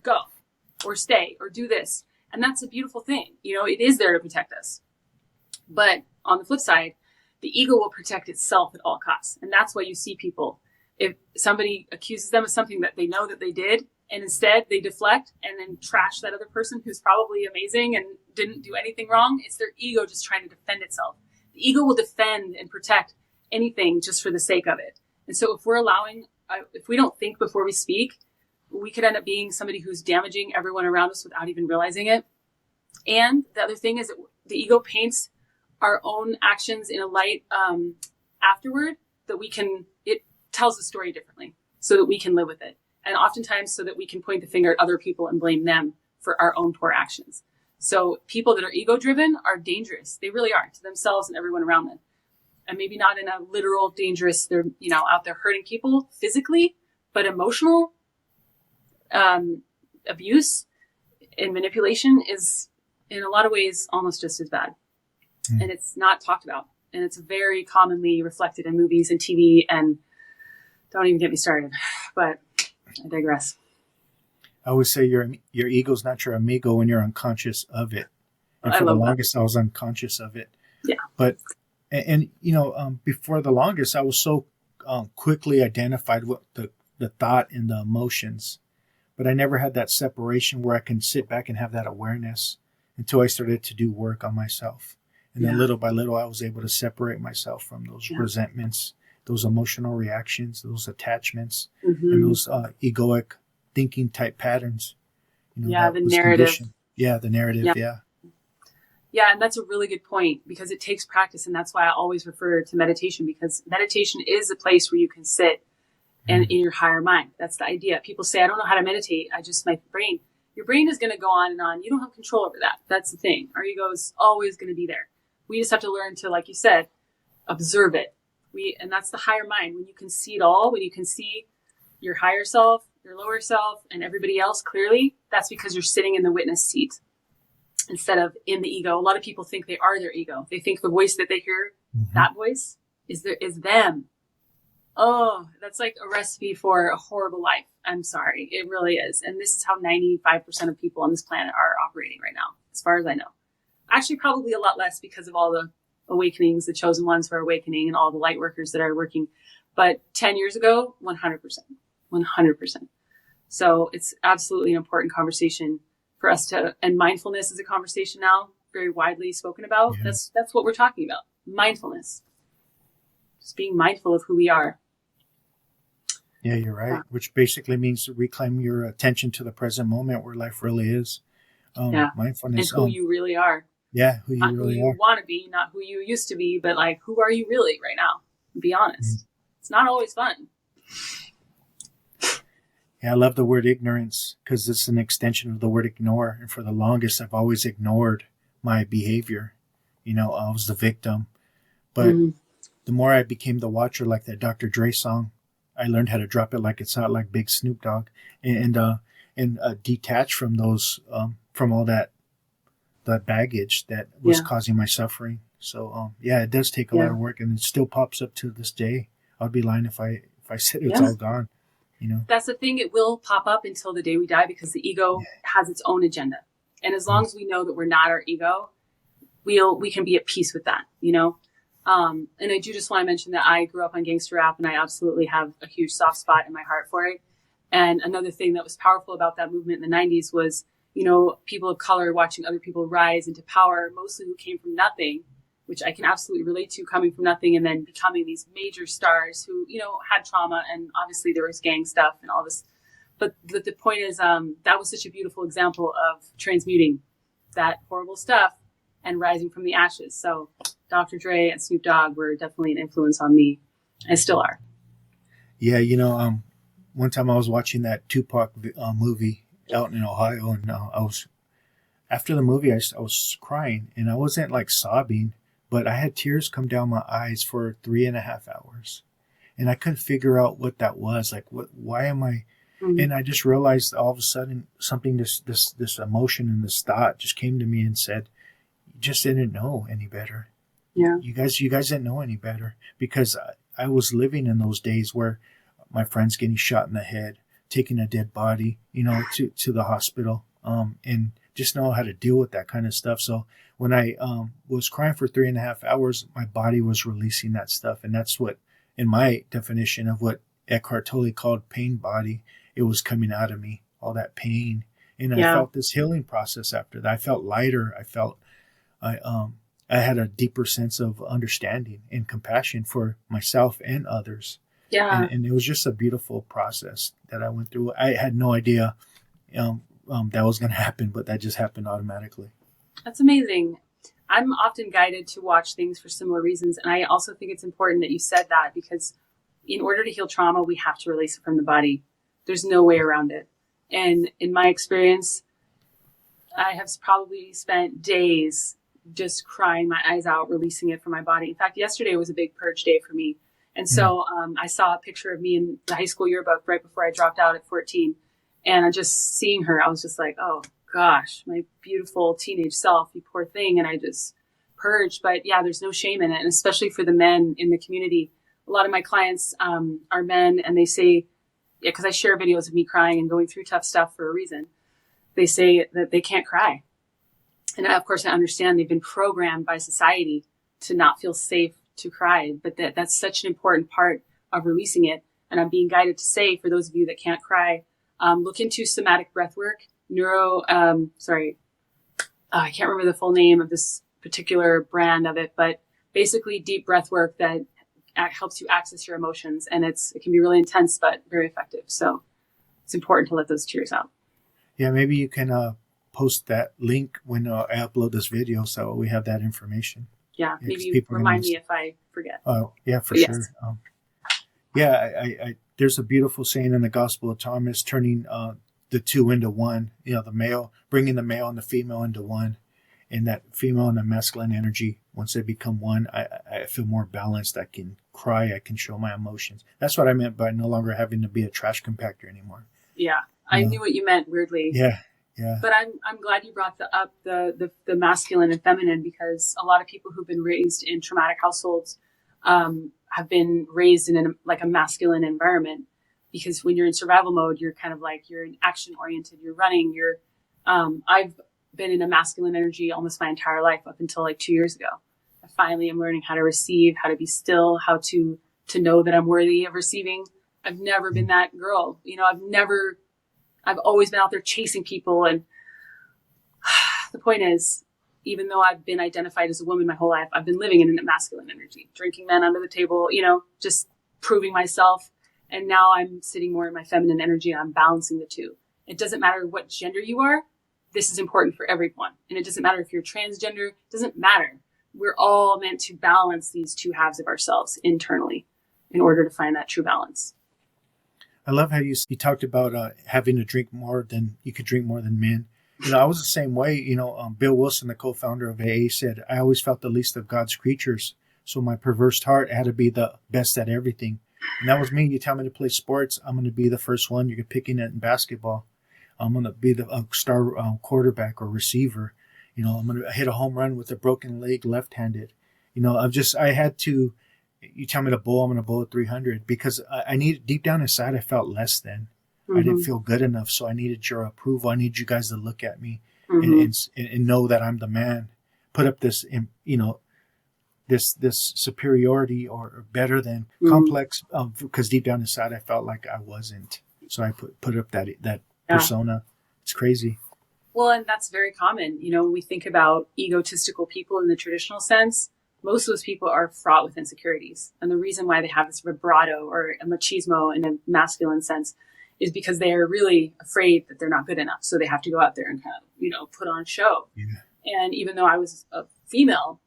go, or stay, or do this. And that's a beautiful thing. You know, it is there to protect us. But on the flip side, the ego will protect itself at all costs. And that's why you see people, if somebody accuses them of something that they know that they did, and instead they deflect and then trash that other person who's probably amazing and didn't do anything wrong, it's their ego just trying to defend itself. The ego will defend and protect anything just for the sake of it. And so if we're allowing, if we don't think before we speak, we could end up being somebody who's damaging everyone around us without even realizing it. And the other thing is that the ego paints our own actions in a light afterward, that it tells the story differently so that we can live with it. And oftentimes so that we can point the finger at other people and blame them for our own poor actions. So people that are ego driven are dangerous. They really are, to themselves and everyone around them. And maybe not in a literal dangerous, they're, you know, out there hurting people physically, but emotional abuse and manipulation is in a lot of ways almost just as bad. And it's not talked about. And it's very commonly reflected in movies and TV, and don't even get me started, but I digress. I always say your ego's not your amigo when you're unconscious of it. And for the longest, I was unconscious of it. Yeah. But, and you know, before the longest, I was so quickly identified with the thought and the emotions. But I never had that separation where I can sit back and have that awareness until I started to do work on myself. And then little by little, I was able to separate myself from those resentments, those emotional reactions, those attachments, and those egoic thinking type patterns. You know, the narrative. The narrative. Yeah, and that's a really good point, because it takes practice. And that's why I always refer to meditation, because meditation is a place where you can sit and in your higher mind. That's the idea. People say, I don't know how to meditate. My brain. Your brain is going to go on and on. You don't have control over that. That's the thing. Our ego is always going to be there. We just have to learn to, like you said, observe it. And that's the higher mind. When you can see it all, when you can see your higher self, your lower self, and everybody else clearly, that's because you're sitting in the witness seat instead of in the ego. A lot of people think they are their ego. They think the voice that they hear, that voice is them. Oh, that's like a recipe for a horrible life. I'm sorry. It really is. And this is how 95% of people on this planet are operating right now, as far as I know. Actually, probably a lot less because of all the awakenings, the chosen ones who are awakening, and all the light workers that are working. But 10 years ago, 100%. So it's absolutely an important conversation for us to, and mindfulness is a conversation now very widely spoken about. Yeah. That's what we're talking about. Mindfulness. Just being mindful of who we are. Yeah, you're right. Which basically means to reclaim your attention to the present moment where life really is. Mindfulness. And who you really are. Yeah, who you not really who you want to be, not who you used to be, but like, who are you really right now? Be honest. It's not always fun. Yeah, I love the word ignorance because it's an extension of the word ignore. And for the longest, I've always ignored my behavior. You know, I was the victim. But the more I became the watcher, like that Dr. Dre song, I learned how to drop it like it's hot, like Big Snoop Dogg, and detach from those, from all that baggage that was causing my suffering. So, it does take a lot of work, and it still pops up to this day. I'd be lying if I said it's all gone. You know, that's the thing. It will pop up until the day we die, because the ego has its own agenda. And as long as we know that we're not our ego, we can be at peace with that, you know? And I do just want to mention that I grew up on gangster rap, and I absolutely have a huge soft spot in my heart for it. And another thing that was powerful about that movement in the 90s was, you know, people of color watching other people rise into power, mostly who came from nothing, which I can absolutely relate to, coming from nothing and then becoming these major stars who, you know, had trauma, and obviously there was gang stuff and all this. But the point is, that was such a beautiful example of transmuting that horrible stuff and rising from the ashes. So Dr. Dre and Snoop Dogg were definitely an influence on me, and still are. Yeah, you know, one time I was watching that Tupac movie out in Ohio, and after the movie, I was crying, and I wasn't like sobbing, but I had tears come down my eyes for 3.5 hours, and I couldn't figure out what that was. Like, why am I? Mm. And I just realized all of a sudden something, this emotion and this thought just came to me and said, "You just didn't know any better. Yeah. You guys didn't know any better," because I was living in those days where my friends getting shot in the head, taking a dead body, to the hospital, and just know how to deal with that kind of stuff. So when I was crying for 3.5 hours, my body was releasing that stuff, and that's what, in my definition of what Eckhart Tolle called pain body, it was coming out of me, all that pain, and I felt this healing process after that. I felt lighter. I had a deeper sense of understanding and compassion for myself and others. Yeah. And it was just a beautiful process that I went through. I had no idea that was going to happen, but that just happened automatically. That's amazing. I'm often guided to watch things for similar reasons. And I also think it's important that you said that, because in order to heal trauma, we have to release it from the body. There's no way around it. And in my experience, I have probably spent days just crying my eyes out, releasing it from my body. In fact, yesterday was a big purge day for me. And so I saw a picture of me in the high school yearbook right before I dropped out at 14. And I just seeing her, I was just like, oh gosh, my beautiful teenage self, you poor thing. And I just purged. But yeah, there's no shame in it. And especially for the men in the community. A lot of my clients are men, and they say, yeah, because I share videos of me crying and going through tough stuff for a reason. They say that they can't cry. And of course, I understand they've been programmed by society to not feel safe to cry, but that's such an important part of releasing it. And I'm being guided to say, for those of you that can't cry, look into somatic breath work, I can't remember the full name of this particular brand of it, but basically deep breath work that helps you access your emotions. And it can be really intense, but very effective. So it's important to let those tears out. Yeah, maybe you can post that link when I upload this video, so we have that information. Yeah, maybe you remind me if I forget. Oh, yeah, for Yes. sure. I there's a beautiful saying in the Gospel of Thomas, turning the two into one. The male, bringing the male and the female into one, and that female and the masculine energy. Once they become one, I feel more balanced. I can cry. I can show my emotions. That's what I meant by no longer having to be a trash compactor anymore. Yeah, I knew what you meant weirdly. Yeah. But I'm glad you brought up the masculine and feminine, because a lot of people who've been raised in traumatic households have been raised in a masculine environment, because when you're in survival mode, you're kind of like, you're action oriented, you're running, I've been in a masculine energy almost my entire life up until like 2 years ago. I finally am learning how to receive, how to be still, how to know that I'm worthy of receiving. I've never been that girl. I've always been out there chasing people. And the point is, even though I've been identified as a woman my whole life, I've been living in a masculine energy, drinking men under the table, just proving myself. And now I'm sitting more in my feminine energy, and I'm balancing the two. It doesn't matter what gender you are. This is important for everyone. And it doesn't matter if you're transgender. It doesn't matter. We're all meant to balance these two halves of ourselves internally in order to find that true balance. I love how you talked about having to drink more than you could drink more than men. I was the same way. Bill Wilson, the co-founder of AA, said, I always felt the least of God's creatures. So my perverse heart had to be the best at everything. And that was me. You tell me to play sports, I'm going to be the first one. You're picking it in basketball. I'm going to be the star quarterback or receiver. I'm going to hit a home run with a broken leg, left-handed. I had to. You tell me to bowl, I'm going to bowl at 300, because I needed, deep down inside, I felt less than. I didn't feel good enough. So I needed your approval. I need you guys to look at me and know that I'm the man. Put up this, this superiority or better than complex, because deep down inside, I felt like I wasn't. So I put up that persona. It's crazy. Well, and that's very common. When we think about egotistical people in the traditional sense, most of those people are fraught with insecurities. And the reason why they have this vibrato or a machismo in a masculine sense is because they are really afraid that they're not good enough. So they have to go out there and kind of, put on show. Yeah. And even though I was a female,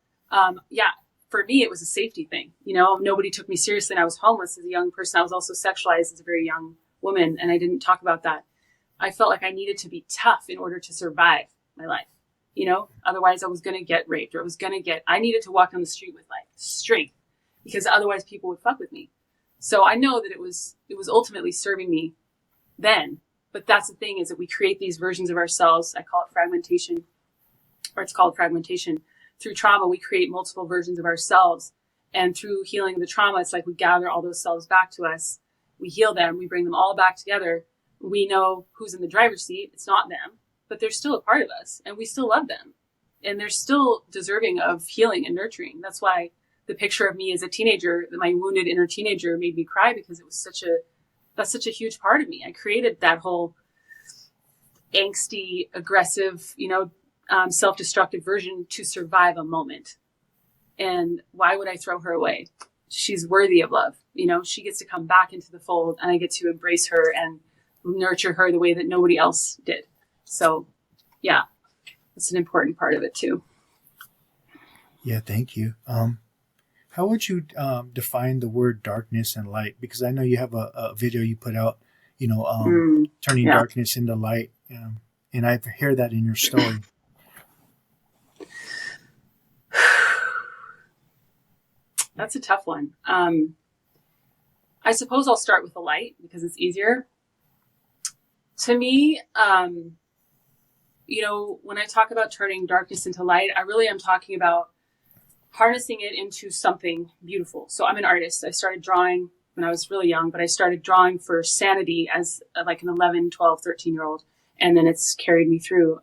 for me, it was a safety thing. Nobody took me seriously, and I was homeless as a young person. I was also sexualized as a very young woman, and I didn't talk about that. I felt like I needed to be tough in order to survive my life. Otherwise I was going to get raped, or I needed to walk down the street with like strength, because otherwise people would fuck with me. So I know that it was ultimately serving me then. But that's the thing, is that we create these versions of ourselves. I call it fragmentation, or it's called fragmentation. Through trauma, we create multiple versions of ourselves. And through healing the trauma, it's like we gather all those selves back to us. We heal them. We bring them all back together. We know who's in the driver's seat. It's not them, but they're still a part of us, and we still love them. And they're still deserving of healing and nurturing. That's why the picture of me as a teenager, my wounded inner teenager, made me cry, because it was that's such a huge part of me. I created that whole angsty, aggressive, self-destructive version to survive a moment. And why would I throw her away? She's worthy of love. She gets to come back into the fold, and I get to embrace her and nurture her the way that nobody else did. So yeah, that's an important part of it too. Yeah. Thank you. How would you define the word darkness and light? Because I know you have a video you put out, turning darkness into light. And I hear that in your story. That's a tough one. I suppose I'll start with the light, because it's easier. To me, when I talk about turning darkness into light, I really am talking about harnessing it into something beautiful. So I'm an artist. I started drawing when I was really young, but I started drawing for sanity as like an 11, 12, 13-year-old. And then it's carried me through.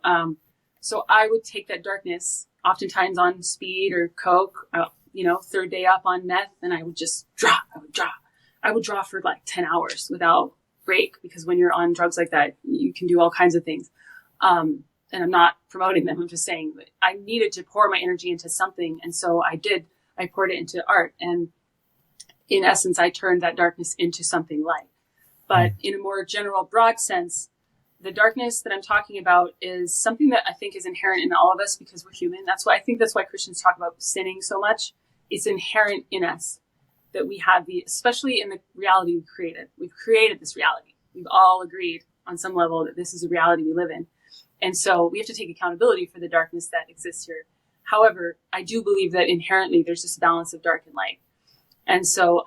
So I would take that darkness, oftentimes on speed or coke, third day up on meth, and I would just draw. I would draw for like 10 hours without break, because when you're on drugs like that, you can do all kinds of things. And I'm not promoting them. I'm just saying that I needed to pour my energy into something. And so I did. I poured it into art. And in essence, I turned that darkness into something light. But in a more general, broad sense, the darkness that I'm talking about is something that I think is inherent in all of us, because we're human. That's why Christians talk about sinning so much. It's inherent in us that we have especially in the reality we've created. We've created this reality. We've all agreed on some level that this is a reality we live in. And so we have to take accountability for the darkness that exists here. However, I do believe that inherently there's this balance of dark and light. And so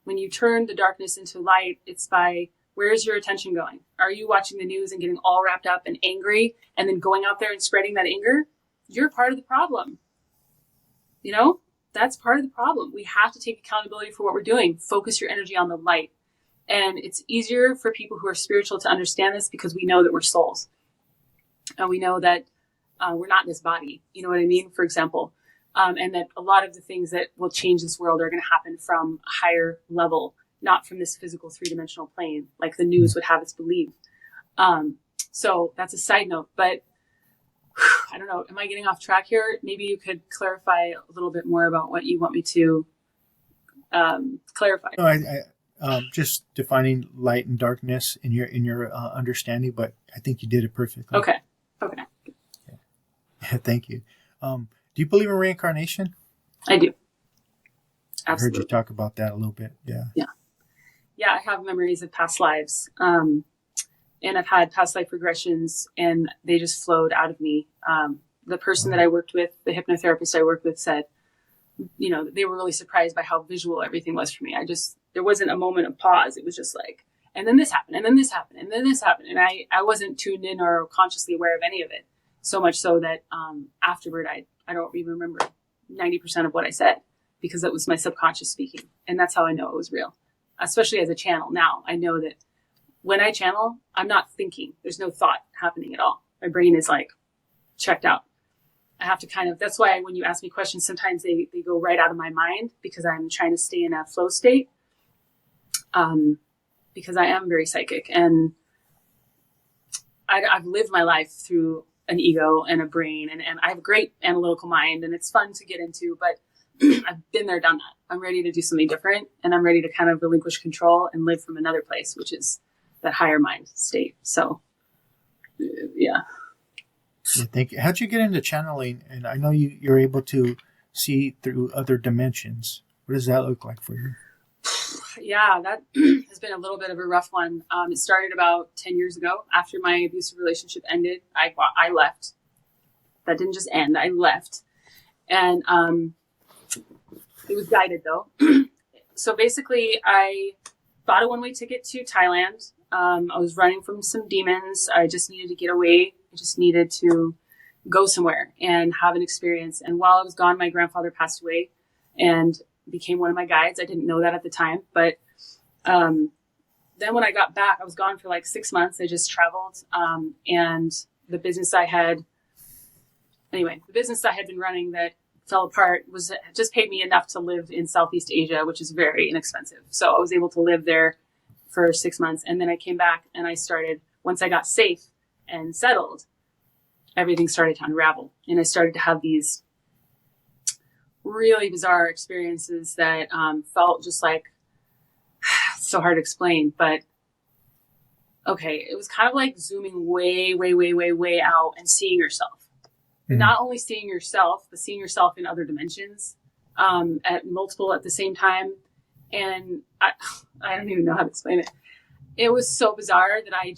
when you turn the darkness into light, it's by, where's your attention going? Are you watching the news and getting all wrapped up and angry and then going out there and spreading that anger? You're part of the problem. That's part of the problem. We have to take accountability for what we're doing. Focus your energy on the light. And it's easier for people who are spiritual to understand this, because we know that we're souls. And we know that we're not in this body. You know what I mean? For example, and that a lot of the things that will change this world are going to happen from a higher level, not from this physical 3-dimensional plane, like the news would have us believe. So that's a side note, but I don't know. Am I getting off track here? Maybe you could clarify a little bit more about what you want me to clarify. No, I just defining light and darkness in your understanding, but I think you did it perfectly. Okay. Yeah, thank you. Do you believe in reincarnation? I do. Absolutely. I heard you talk about that a little bit. Yeah. Yeah, I have memories of past lives. And I've had past life regressions, and they just flowed out of me. The person that I worked with, the hypnotherapist I worked with, said, they were really surprised by how visual everything was for me. There wasn't a moment of pause. It was just like, and then this happened, and then this happened, and then this happened. And I wasn't tuned in or consciously aware of any of it. So much so that afterward, I don't even remember 90% of what I said, because that was my subconscious speaking. And that's how I know it was real, especially as a channel. Now I know that when I channel, I'm not thinking. There's no thought happening at all. My brain is like checked out. I have to that's why when you ask me questions, sometimes they go right out of my mind, because I'm trying to stay in a flow state. Because I am very psychic, and I've lived my life through an ego and a brain, and I have a great analytical mind, and it's fun to get into, but I've been there, done that. I'm ready to do something different, and I'm ready to kind of relinquish control and live from another place, which is that higher mind state. So, yeah. Thank you. How'd you get into channeling? And I know you're able to see through other dimensions. What does that look like for you? Yeah, that has been a little bit of a rough one. It started about 10 years ago. After my abusive relationship ended, I left. That didn't just end. I left. And it was guided, though. So basically, I bought a one-way ticket to Thailand. I was running from some demons. I just needed to get away. I just needed to go somewhere and have an experience. And while I was gone, my grandfather passed away and became one of my guides. I didn't know that at the time. But then when I got back, I was gone for like 6 months. I just traveled. And the business I had been running that fell apart just paid me enough to live in Southeast Asia, which is very inexpensive. So I was able to live there for 6 months. And then I came back and I started, once I got safe and settled, everything started to unravel. And I started to have these really bizarre experiences that felt just like, it's so hard to explain, but okay, it was kind of like zooming way, way, way, way, way out and seeing yourself. Mm-hmm. Not only seeing yourself, but seeing yourself in other dimensions, at multiple at the same time. And I don't even know how to explain it. It was so bizarre that I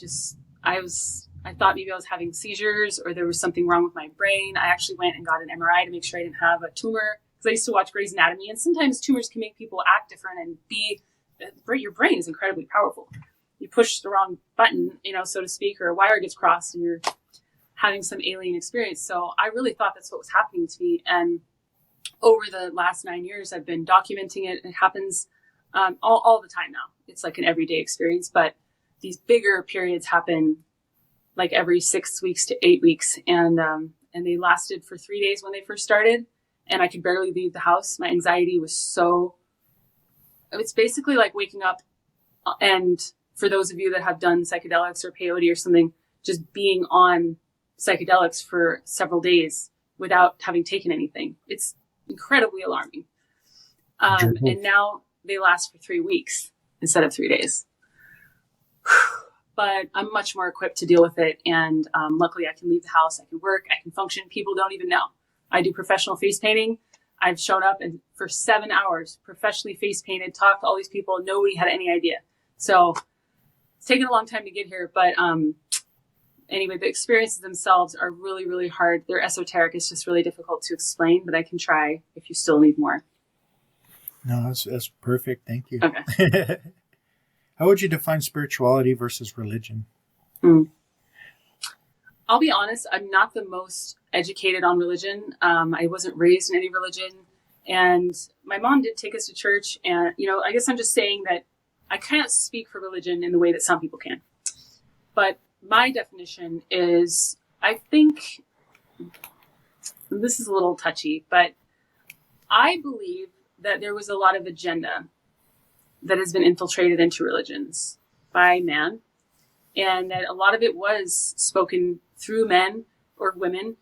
thought maybe I was having seizures or there was something wrong with my brain. I actually went and got an MRI to make sure I didn't have a tumor, because I used to watch Grey's Anatomy, and sometimes tumors can make people act different and your brain is incredibly powerful. You push the wrong button, so to speak, or a wire gets crossed and you're having some alien experience. So I really thought that's what was happening to me. And over the last 9 years, I've been documenting it. It happens all the time now. It's like an everyday experience, but these bigger periods happen like every 6 weeks to 8 weeks. And they lasted for 3 days when they first started, and I could barely leave the house. My anxiety was it's basically like waking up, and for those of you that have done psychedelics or peyote or something, just being on psychedelics for several days without having taken anything. It's incredibly alarming. And now they last for 3 weeks instead of 3 days. But I'm much more equipped to deal with it. And luckily I can leave the house, I can work, I can function. People don't even know. I do professional face painting. I've shown up and for 7 hours, professionally face painted, talked to all these people. Nobody had any idea. So it's taken a long time to get here. But anyway, the experiences themselves are really, really hard. They're esoteric. It's just really difficult to explain, but I can try if you still need more. No, that's perfect. Thank you. Okay. How would you define spirituality versus religion? I'll be honest, I'm not the most educated on religion. I wasn't raised in any religion. And my mom did take us to church. And, I guess I'm just saying that I can't speak for religion in the way that some people can. But my definition is, I think, this is a little touchy, but I believe that there was a lot of agenda that has been infiltrated into religions by man, and that a lot of it was spoken through men or women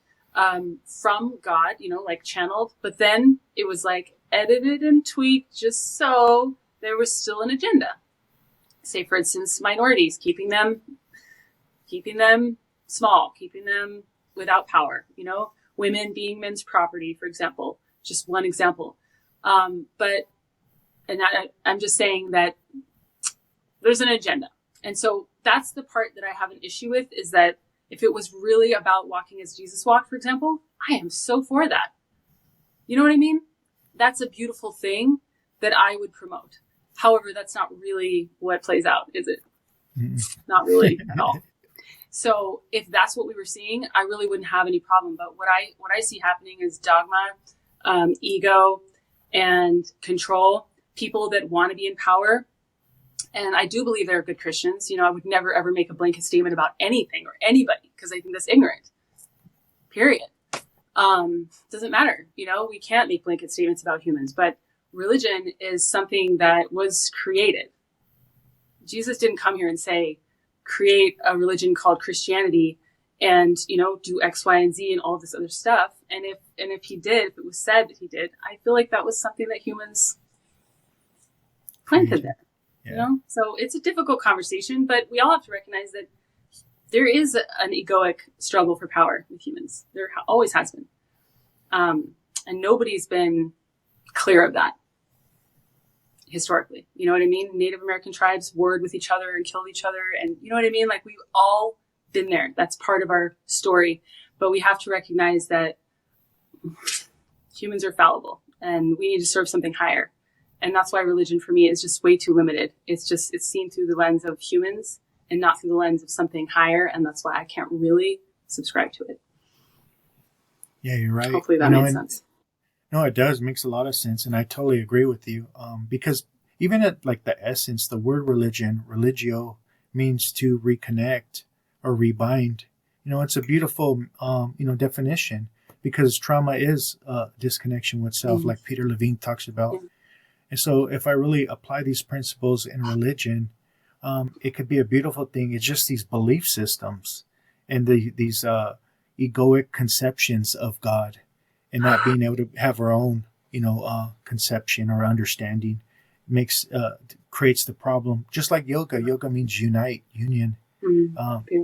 from God, like channeled, but then it was like edited and tweaked just so there was still an agenda. Say, for instance, minorities, keeping them small, keeping them without power, women being men's property, for example, just one example. I'm just saying that there's an agenda. And so that's the part that I have an issue with, is that if it was really about walking as Jesus walked, for example, I am so for that. You know what I mean? That's a beautiful thing that I would promote. However, that's not really what plays out, is it? Not really at all. So if that's what we were seeing, I really wouldn't have any problem. But what I see happening is dogma, ego, and control. People that want to be in power. And I do believe there are good Christians. I would never, ever make a blanket statement about anything or anybody, because I think that's ignorant. Period. Doesn't matter. We can't make blanket statements about humans. But religion is something that was created. Jesus didn't come here and say, create a religion called Christianity and, do X, Y, and Z and all this other stuff. And if he did, if it was said that he did, I feel like that was something that humans planted there. Yeah. So it's a difficult conversation, but we all have to recognize that there is an egoic struggle for power with humans. There always has been. And nobody's been clear of that historically. You know what I mean? Native American tribes warred with each other and killed each other. And you know what I mean? Like, we've all been there. That's part of our story. But we have to recognize that humans are fallible and we need to serve something higher. And that's why religion for me is just way too limited. It's seen through the lens of humans and not through the lens of something higher. And that's why I can't really subscribe to it. Yeah, you're right. Hopefully that makes sense. No, it does. It makes a lot of sense. And I totally agree with you. Because even at like the essence, the word religion, religio, means to reconnect or rebind. It's a beautiful, definition, because trauma is disconnection with self, like Peter Levine talks about. Yeah. And so if I really apply these principles in religion, it could be a beautiful thing. It's just these belief systems and these egoic conceptions of God, and not being able to have our own, conception or understanding creates the problem. Just like yoga. Yoga means unite, union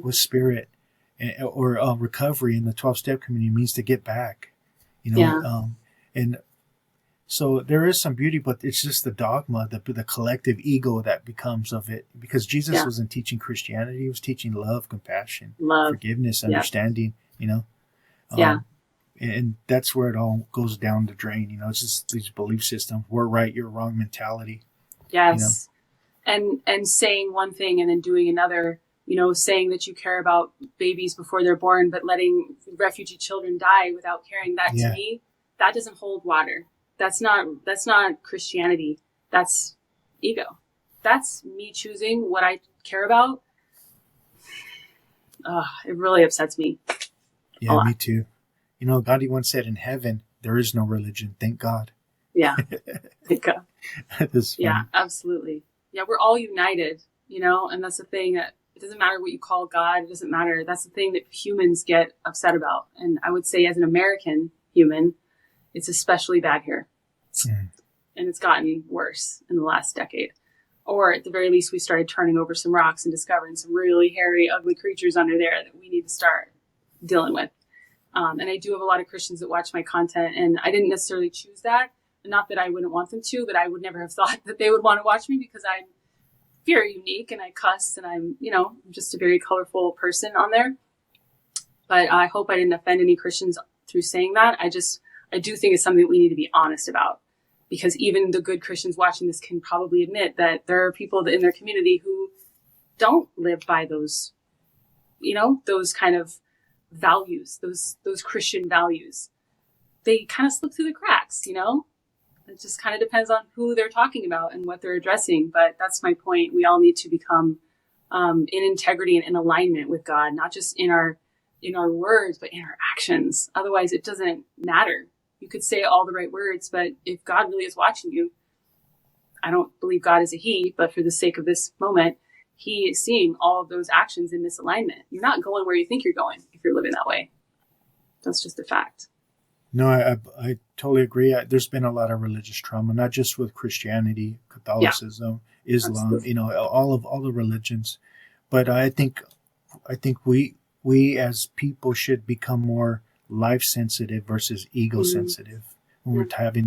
with spirit, or recovery in the 12-step community means to get back, and so there is some beauty, but it's just the dogma, the collective ego that becomes of it. Because Jesus wasn't teaching Christianity; he was teaching love, compassion, forgiveness, understanding. And that's where it all goes down the drain. It's just these belief systems: we're right, you're wrong mentality. Yes, and saying one thing and then doing another. Saying that you care about babies before they're born, but letting refugee children die without caring. That to me, that doesn't hold water. That's not Christianity. That's ego. That's me choosing what I care about. It really upsets me. Yeah, me too. Gandhi once said, in heaven, there is no religion. Thank God. Yeah. Thank God. Yeah, absolutely. Yeah, we're all united, and that's the thing that it doesn't matter what you call God. It doesn't matter. That's the thing that humans get upset about. And I would say as an American human, it's especially bad here. And it's gotten worse in the last decade. Or at the very least, we started turning over some rocks and discovering some really hairy, ugly creatures under there that we need to start dealing with. And I do have a lot of Christians that watch my content, and I didn't necessarily choose that. Not that I wouldn't want them to, but I would never have thought that they would want to watch me, because I'm very unique and I cuss and I'm, just a very colorful person on there. But I hope I didn't offend any Christians through saying that. I do think it's something that we need to be honest about, because even the good Christians watching this can probably admit that there are people in their community who don't live by those, those kind of values, those Christian values. They kind of slip through the cracks, It just kind of depends on who they're talking about and what they're addressing. But that's my point. We all need to become in integrity and in alignment with God, not just in our words, but in our actions. Otherwise, it doesn't matter. You could say all the right words, but if God really is watching you, I don't believe God is a he, but for the sake of this moment, he is seeing all of those actions in misalignment. You're not going where you think you're going if you're living that way. That's just a fact. No, I totally agree. There's been a lot of religious trauma, not just with Christianity, Catholicism, Islam, absolutely. All the religions. But I think we as people should become more life sensitive versus ego sensitive when we're talking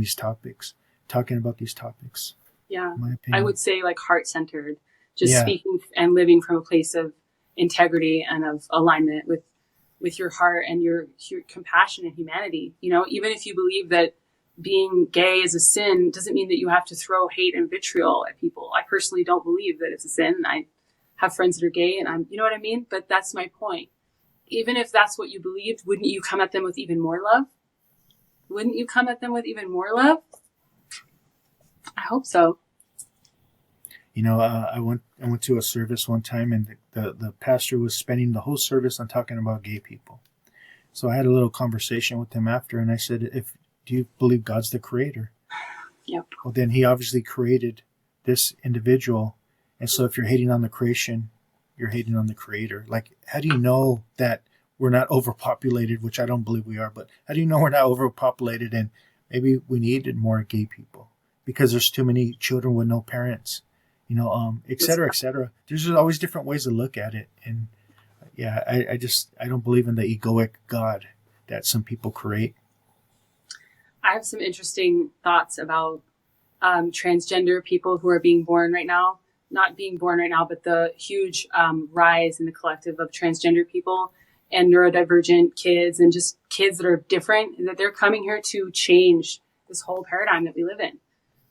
about these topics. Yeah, in my opinion. I would say like heart centered, just speaking and living from a place of integrity and of alignment with your heart and your compassion and humanity. Even if you believe that being gay is a sin, doesn't mean that you have to throw hate and vitriol at people. I personally don't believe that it's a sin. I have friends that are gay, and you know what I mean? But that's my point. Even if that's what you believed, wouldn't you come at them with even more love? Wouldn't you come at them with even more love? I hope so. I went to a service one time, and the pastor was spending the whole service on talking about gay people. So I had a little conversation with him after, and I said, do you believe God's the creator? Yep. Well, then he obviously created this individual. And so if you're hating on the creation, you're hating on the creator. Like, how do you know that we're not overpopulated, which I don't believe we are, but how do you know we're not overpopulated and maybe we needed more gay people because there's too many children with no parents, et cetera, et cetera. There's always different ways to look at it. And I don't believe in the egoic God that some people create. I have some interesting thoughts about transgender people who are being born right now. Not being born right now, but the huge rise in the collective of transgender people. and neurodivergent kids and just kids that are different, that they're coming here to change this whole paradigm that we live in,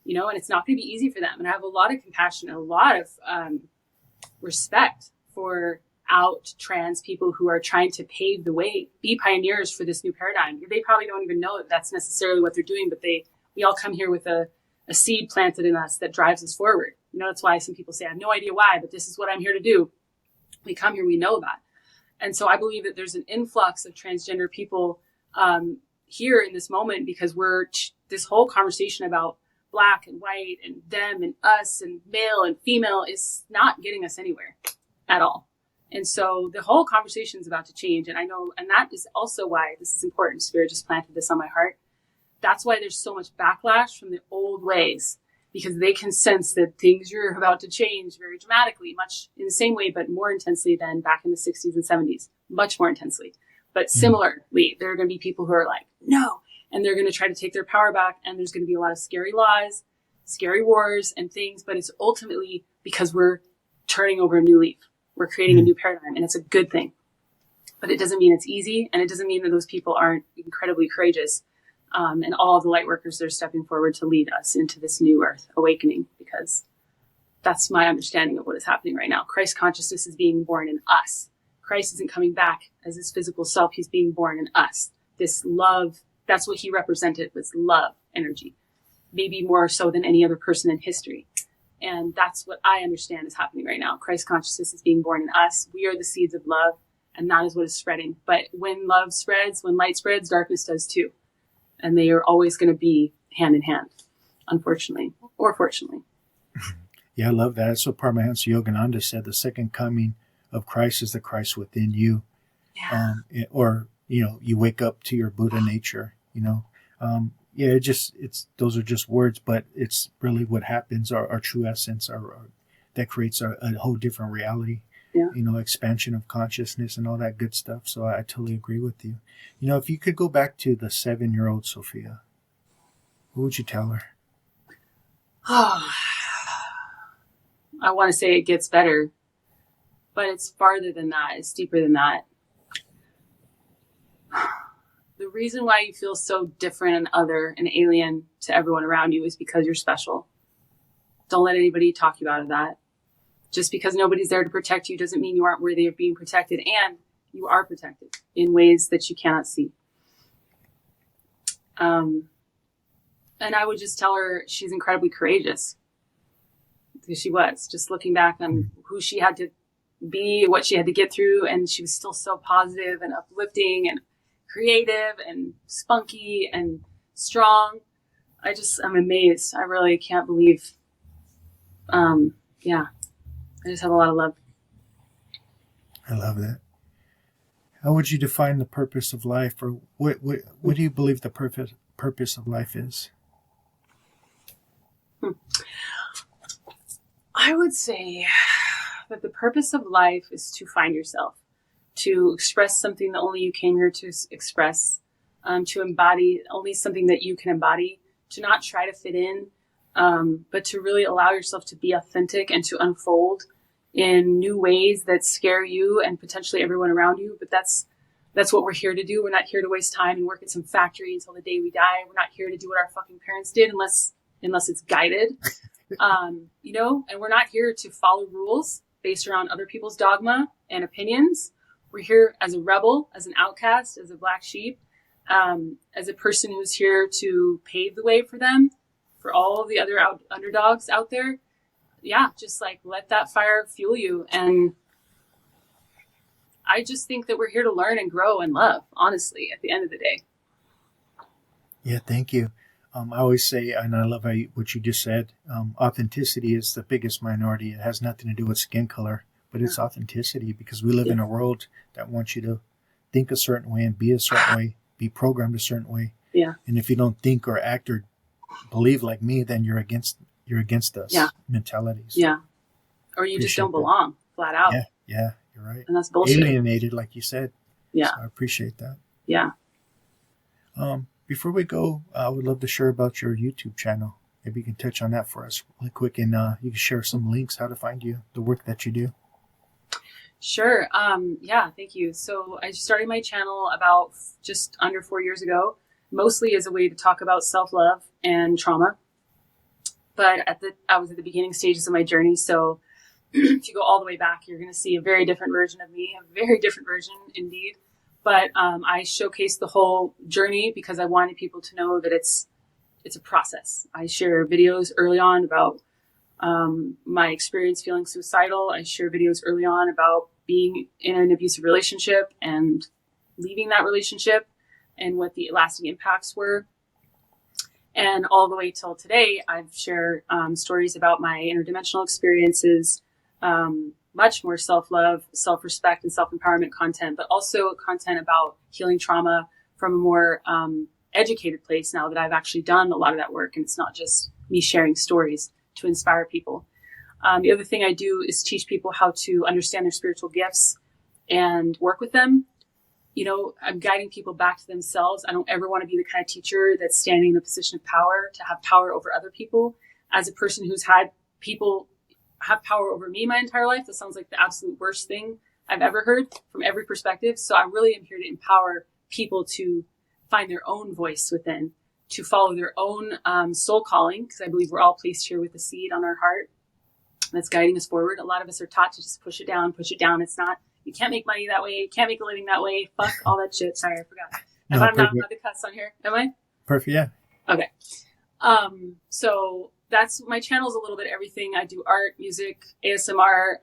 you know, and it's not going to be easy for them. And I have a lot of compassion and a lot of respect for out trans people who are trying to pave the way, be pioneers for this new paradigm. They probably don't even know that that's necessarily what they're doing, but we all come here with a seed planted in us that drives us forward. You know, that's why some people say, I have no idea why, but this is what I'm here to do. We come here, we know that. And so I believe that there's an influx of transgender people here in this moment because this whole conversation about black and white and them and us and male and female is not getting us anywhere at all. And so the whole conversation is about to change. And I know, and that is also why this is important. Spirit just planted this on my heart. That's why there's so much backlash from the old ways, because they can sense that things are about to change very dramatically, much in the same way, but more intensely than back in the 60s and 70s, much more intensely. But similarly, there are going to be people who are like, no, and they're going to try to take their power back. And there's going to be a lot of scary laws, scary wars and things, but it's ultimately because we're turning over a new leaf. We're creating a new paradigm, and it's a good thing. But it doesn't mean it's easy, and it doesn't mean that those people aren't incredibly courageous. And all the light workers that are stepping forward to lead us into this new earth awakening, because that's my understanding of what is happening right now. Christ consciousness is being born in us. Christ isn't coming back as his physical self. He's being born in us. This love, that's what he represented, was love energy, maybe more so than any other person in history. And that's what I understand is happening right now. Christ consciousness is being born in us. We are the seeds of love, and that is what is spreading. But when love spreads, when light spreads, darkness does too. And they are always going to be hand in hand, unfortunately, or fortunately. Yeah, I love that. That's what Paramahansa Yogananda said. The second coming of Christ is the Christ within you. Yeah. Or, you know, you wake up to your Buddha nature, you know. Yeah, those are just words, but it's really what happens, our true essence, that creates a whole different reality. Yeah. You know, expansion of consciousness and all that good stuff. So I totally agree with you. You know, if you could go back to the 7-year-old Sophia, what would you tell her? Oh, I want to say it gets better, but it's farther than that. It's deeper than that. The reason why you feel so different and other and alien to everyone around you is because you're special. Don't let anybody talk you out of that. Just because nobody's there to protect you doesn't mean you aren't worthy of being protected, and you are protected in ways that you cannot see. And I would just tell her she's incredibly courageous, because she was, just looking back on who she had to be, what she had to get through, and she was still so positive and uplifting and creative and spunky and strong. I'm amazed. I really can't believe. Yeah, I just have a lot of love. I love that. How would you define the purpose of life, or what do you believe the purpose of life is? I would say that the purpose of life is to find yourself, to express something that only you came here to express, to embody only something that you can embody, to not try to fit in, but to really allow yourself to be authentic and to unfold in new ways that scare you and potentially everyone around you. But that's what we're here to do. We're not here to waste time and work at some factory until the day we die. We're not here to do what our fucking parents did unless it's guided. You know, and we're not here to follow rules based around other people's dogma and opinions. We're here as a rebel, as an outcast, as a black sheep, as a person who's here to pave the way for them, for all of the other underdogs out there. Yeah, just like let that fire fuel you. And I just think that we're here to learn and grow and love, honestly, at the end of the day. Yeah, thank you. I always say, and I love what you just said, authenticity is the biggest minority. It has nothing to do with skin color, but it's authenticity, because we live in a world that wants you to think a certain way and be a certain way, be programmed a certain way. Yeah. And if you don't think or act or believe like me, then you're against us mentalities. Yeah. Or you just don't belong, flat out. Yeah, you're right. And that's bullshit. Alienated, like you said. Yeah. So I appreciate that. Yeah. Before we go, I would love to share about your YouTube channel. Maybe you can touch on that for us really quick, and you can share some links, how to find you, the work that you do. Sure. Yeah, thank you. So I started my channel about just under 4 years ago, mostly as a way to talk about self-love and trauma. But I was at the beginning stages of my journey. So if you go all the way back, you're going to see a very different version of me, a very different version indeed. But I showcased the whole journey because I wanted people to know that it's a process. I share videos early on about my experience feeling suicidal. I share videos early on about being in an abusive relationship and leaving that relationship and what the lasting impacts were. And all the way till today, I've shared stories about my interdimensional experiences, much more self-love, self-respect, and self-empowerment content, but also content about healing trauma from a more educated place now that I've actually done a lot of that work. And it's not just me sharing stories to inspire people. The other thing I do is teach people how to understand their spiritual gifts and work with them. You know, I'm guiding people back to themselves. I don't ever want to be the kind of teacher that's standing in a position of power to have power over other people. As a person who's had people have power over me my entire life, that sounds like the absolute worst thing I've ever heard from every perspective. So I really am here to empower people to find their own voice within, to follow their own soul calling, because I believe we're all placed here with a seed on our heart that's guiding us forward. A lot of us are taught to just push it down. It's not, you can't make money that way. You can't make a living that way. Fuck all that shit. Sorry, I forgot. No, If I'm not perfect. allowed to cuss on here, am I? Perfect. Yeah. Okay. So that's my channel's a little bit everything. I do art, music, ASMR,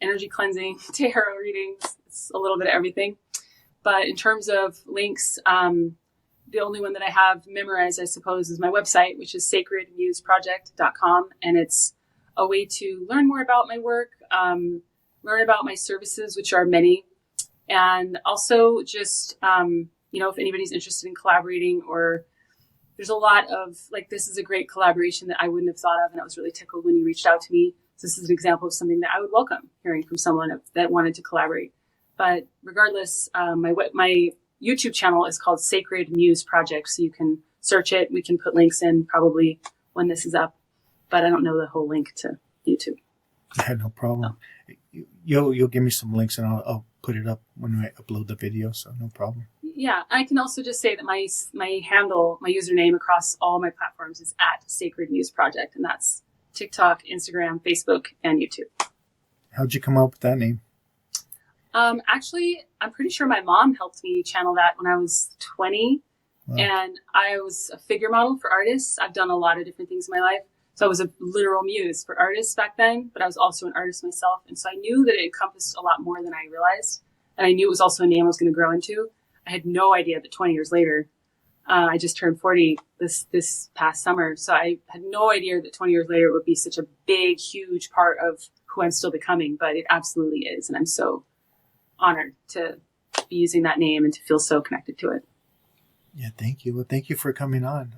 energy cleansing, tarot readings. It's a little bit of everything. But in terms of links, the only one that I have memorized, I suppose, is my website, which is sacredmuseproject.com. And it's a way to learn more about my work, learn about my services, which are many. And also just, if anybody's interested in collaborating, or there's a lot of, like, this is a great collaboration that I wouldn't have thought of. And I was really tickled when you reached out to me. So this is an example of something that I would welcome hearing from someone that wanted to collaborate. But regardless, my YouTube channel is called Sacred Muse Project. So you can search it. We can put links in probably when this is up, but I don't know the whole link to YouTube. Yeah, no problem. You'll give me some links and I'll put it up when I upload the video. So no problem. Yeah, I can also just say that my handle, my username across all my platforms is @Sacred Muse Project, and that's TikTok, Instagram, Facebook, and YouTube. How'd you come up with that name? Actually, I'm pretty sure my mom helped me channel that when I was 20. Wow. And I was a figure model for artists. I've done a lot of different things in my life. So I was a literal muse for artists back then, but I was also an artist myself. And so I knew that it encompassed a lot more than I realized. And I knew it was also a name I was going to grow into. I had no idea that 20 years later, I just turned 40 this past summer. So I had no idea that 20 years later it would be such a big, huge part of who I'm still becoming, but it absolutely is. And I'm so honored to be using that name and to feel so connected to it. Yeah, thank you. Well, thank you for coming on.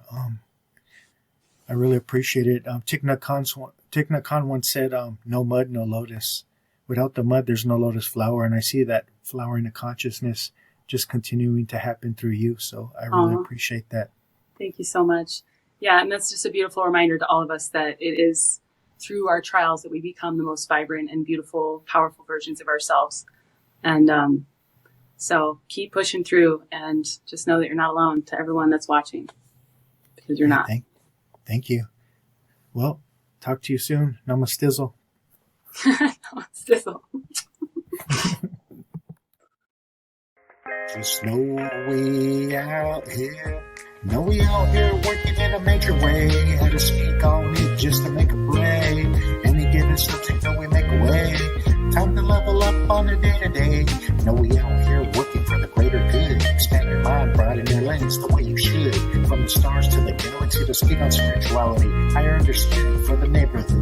I really appreciate it. Thich Nhat Hanh once said, no mud, no lotus. Without the mud, there's no lotus flower. And I see that flowering of consciousness just continuing to happen through you. So I really appreciate that. Thank you so much. Yeah, and that's just a beautiful reminder to all of us that it is through our trials that we become the most vibrant and beautiful, powerful versions of ourselves. And so keep pushing through and just know that you're not alone, to everyone that's watching, because you're not. Thank you. Well, talk to you soon. Namastizzle. Namastizzle. Just know we out here. Know we out here working in a major way. Had to speak on it just to make a play. Any given subject, know we make a way. Time to level up on a day-to-day. Know we out here working for the greater good. Expand your mind, broaden your lens the way you should. From the stars to the galaxy to speak on spirituality. Higher understanding for the neighborhood.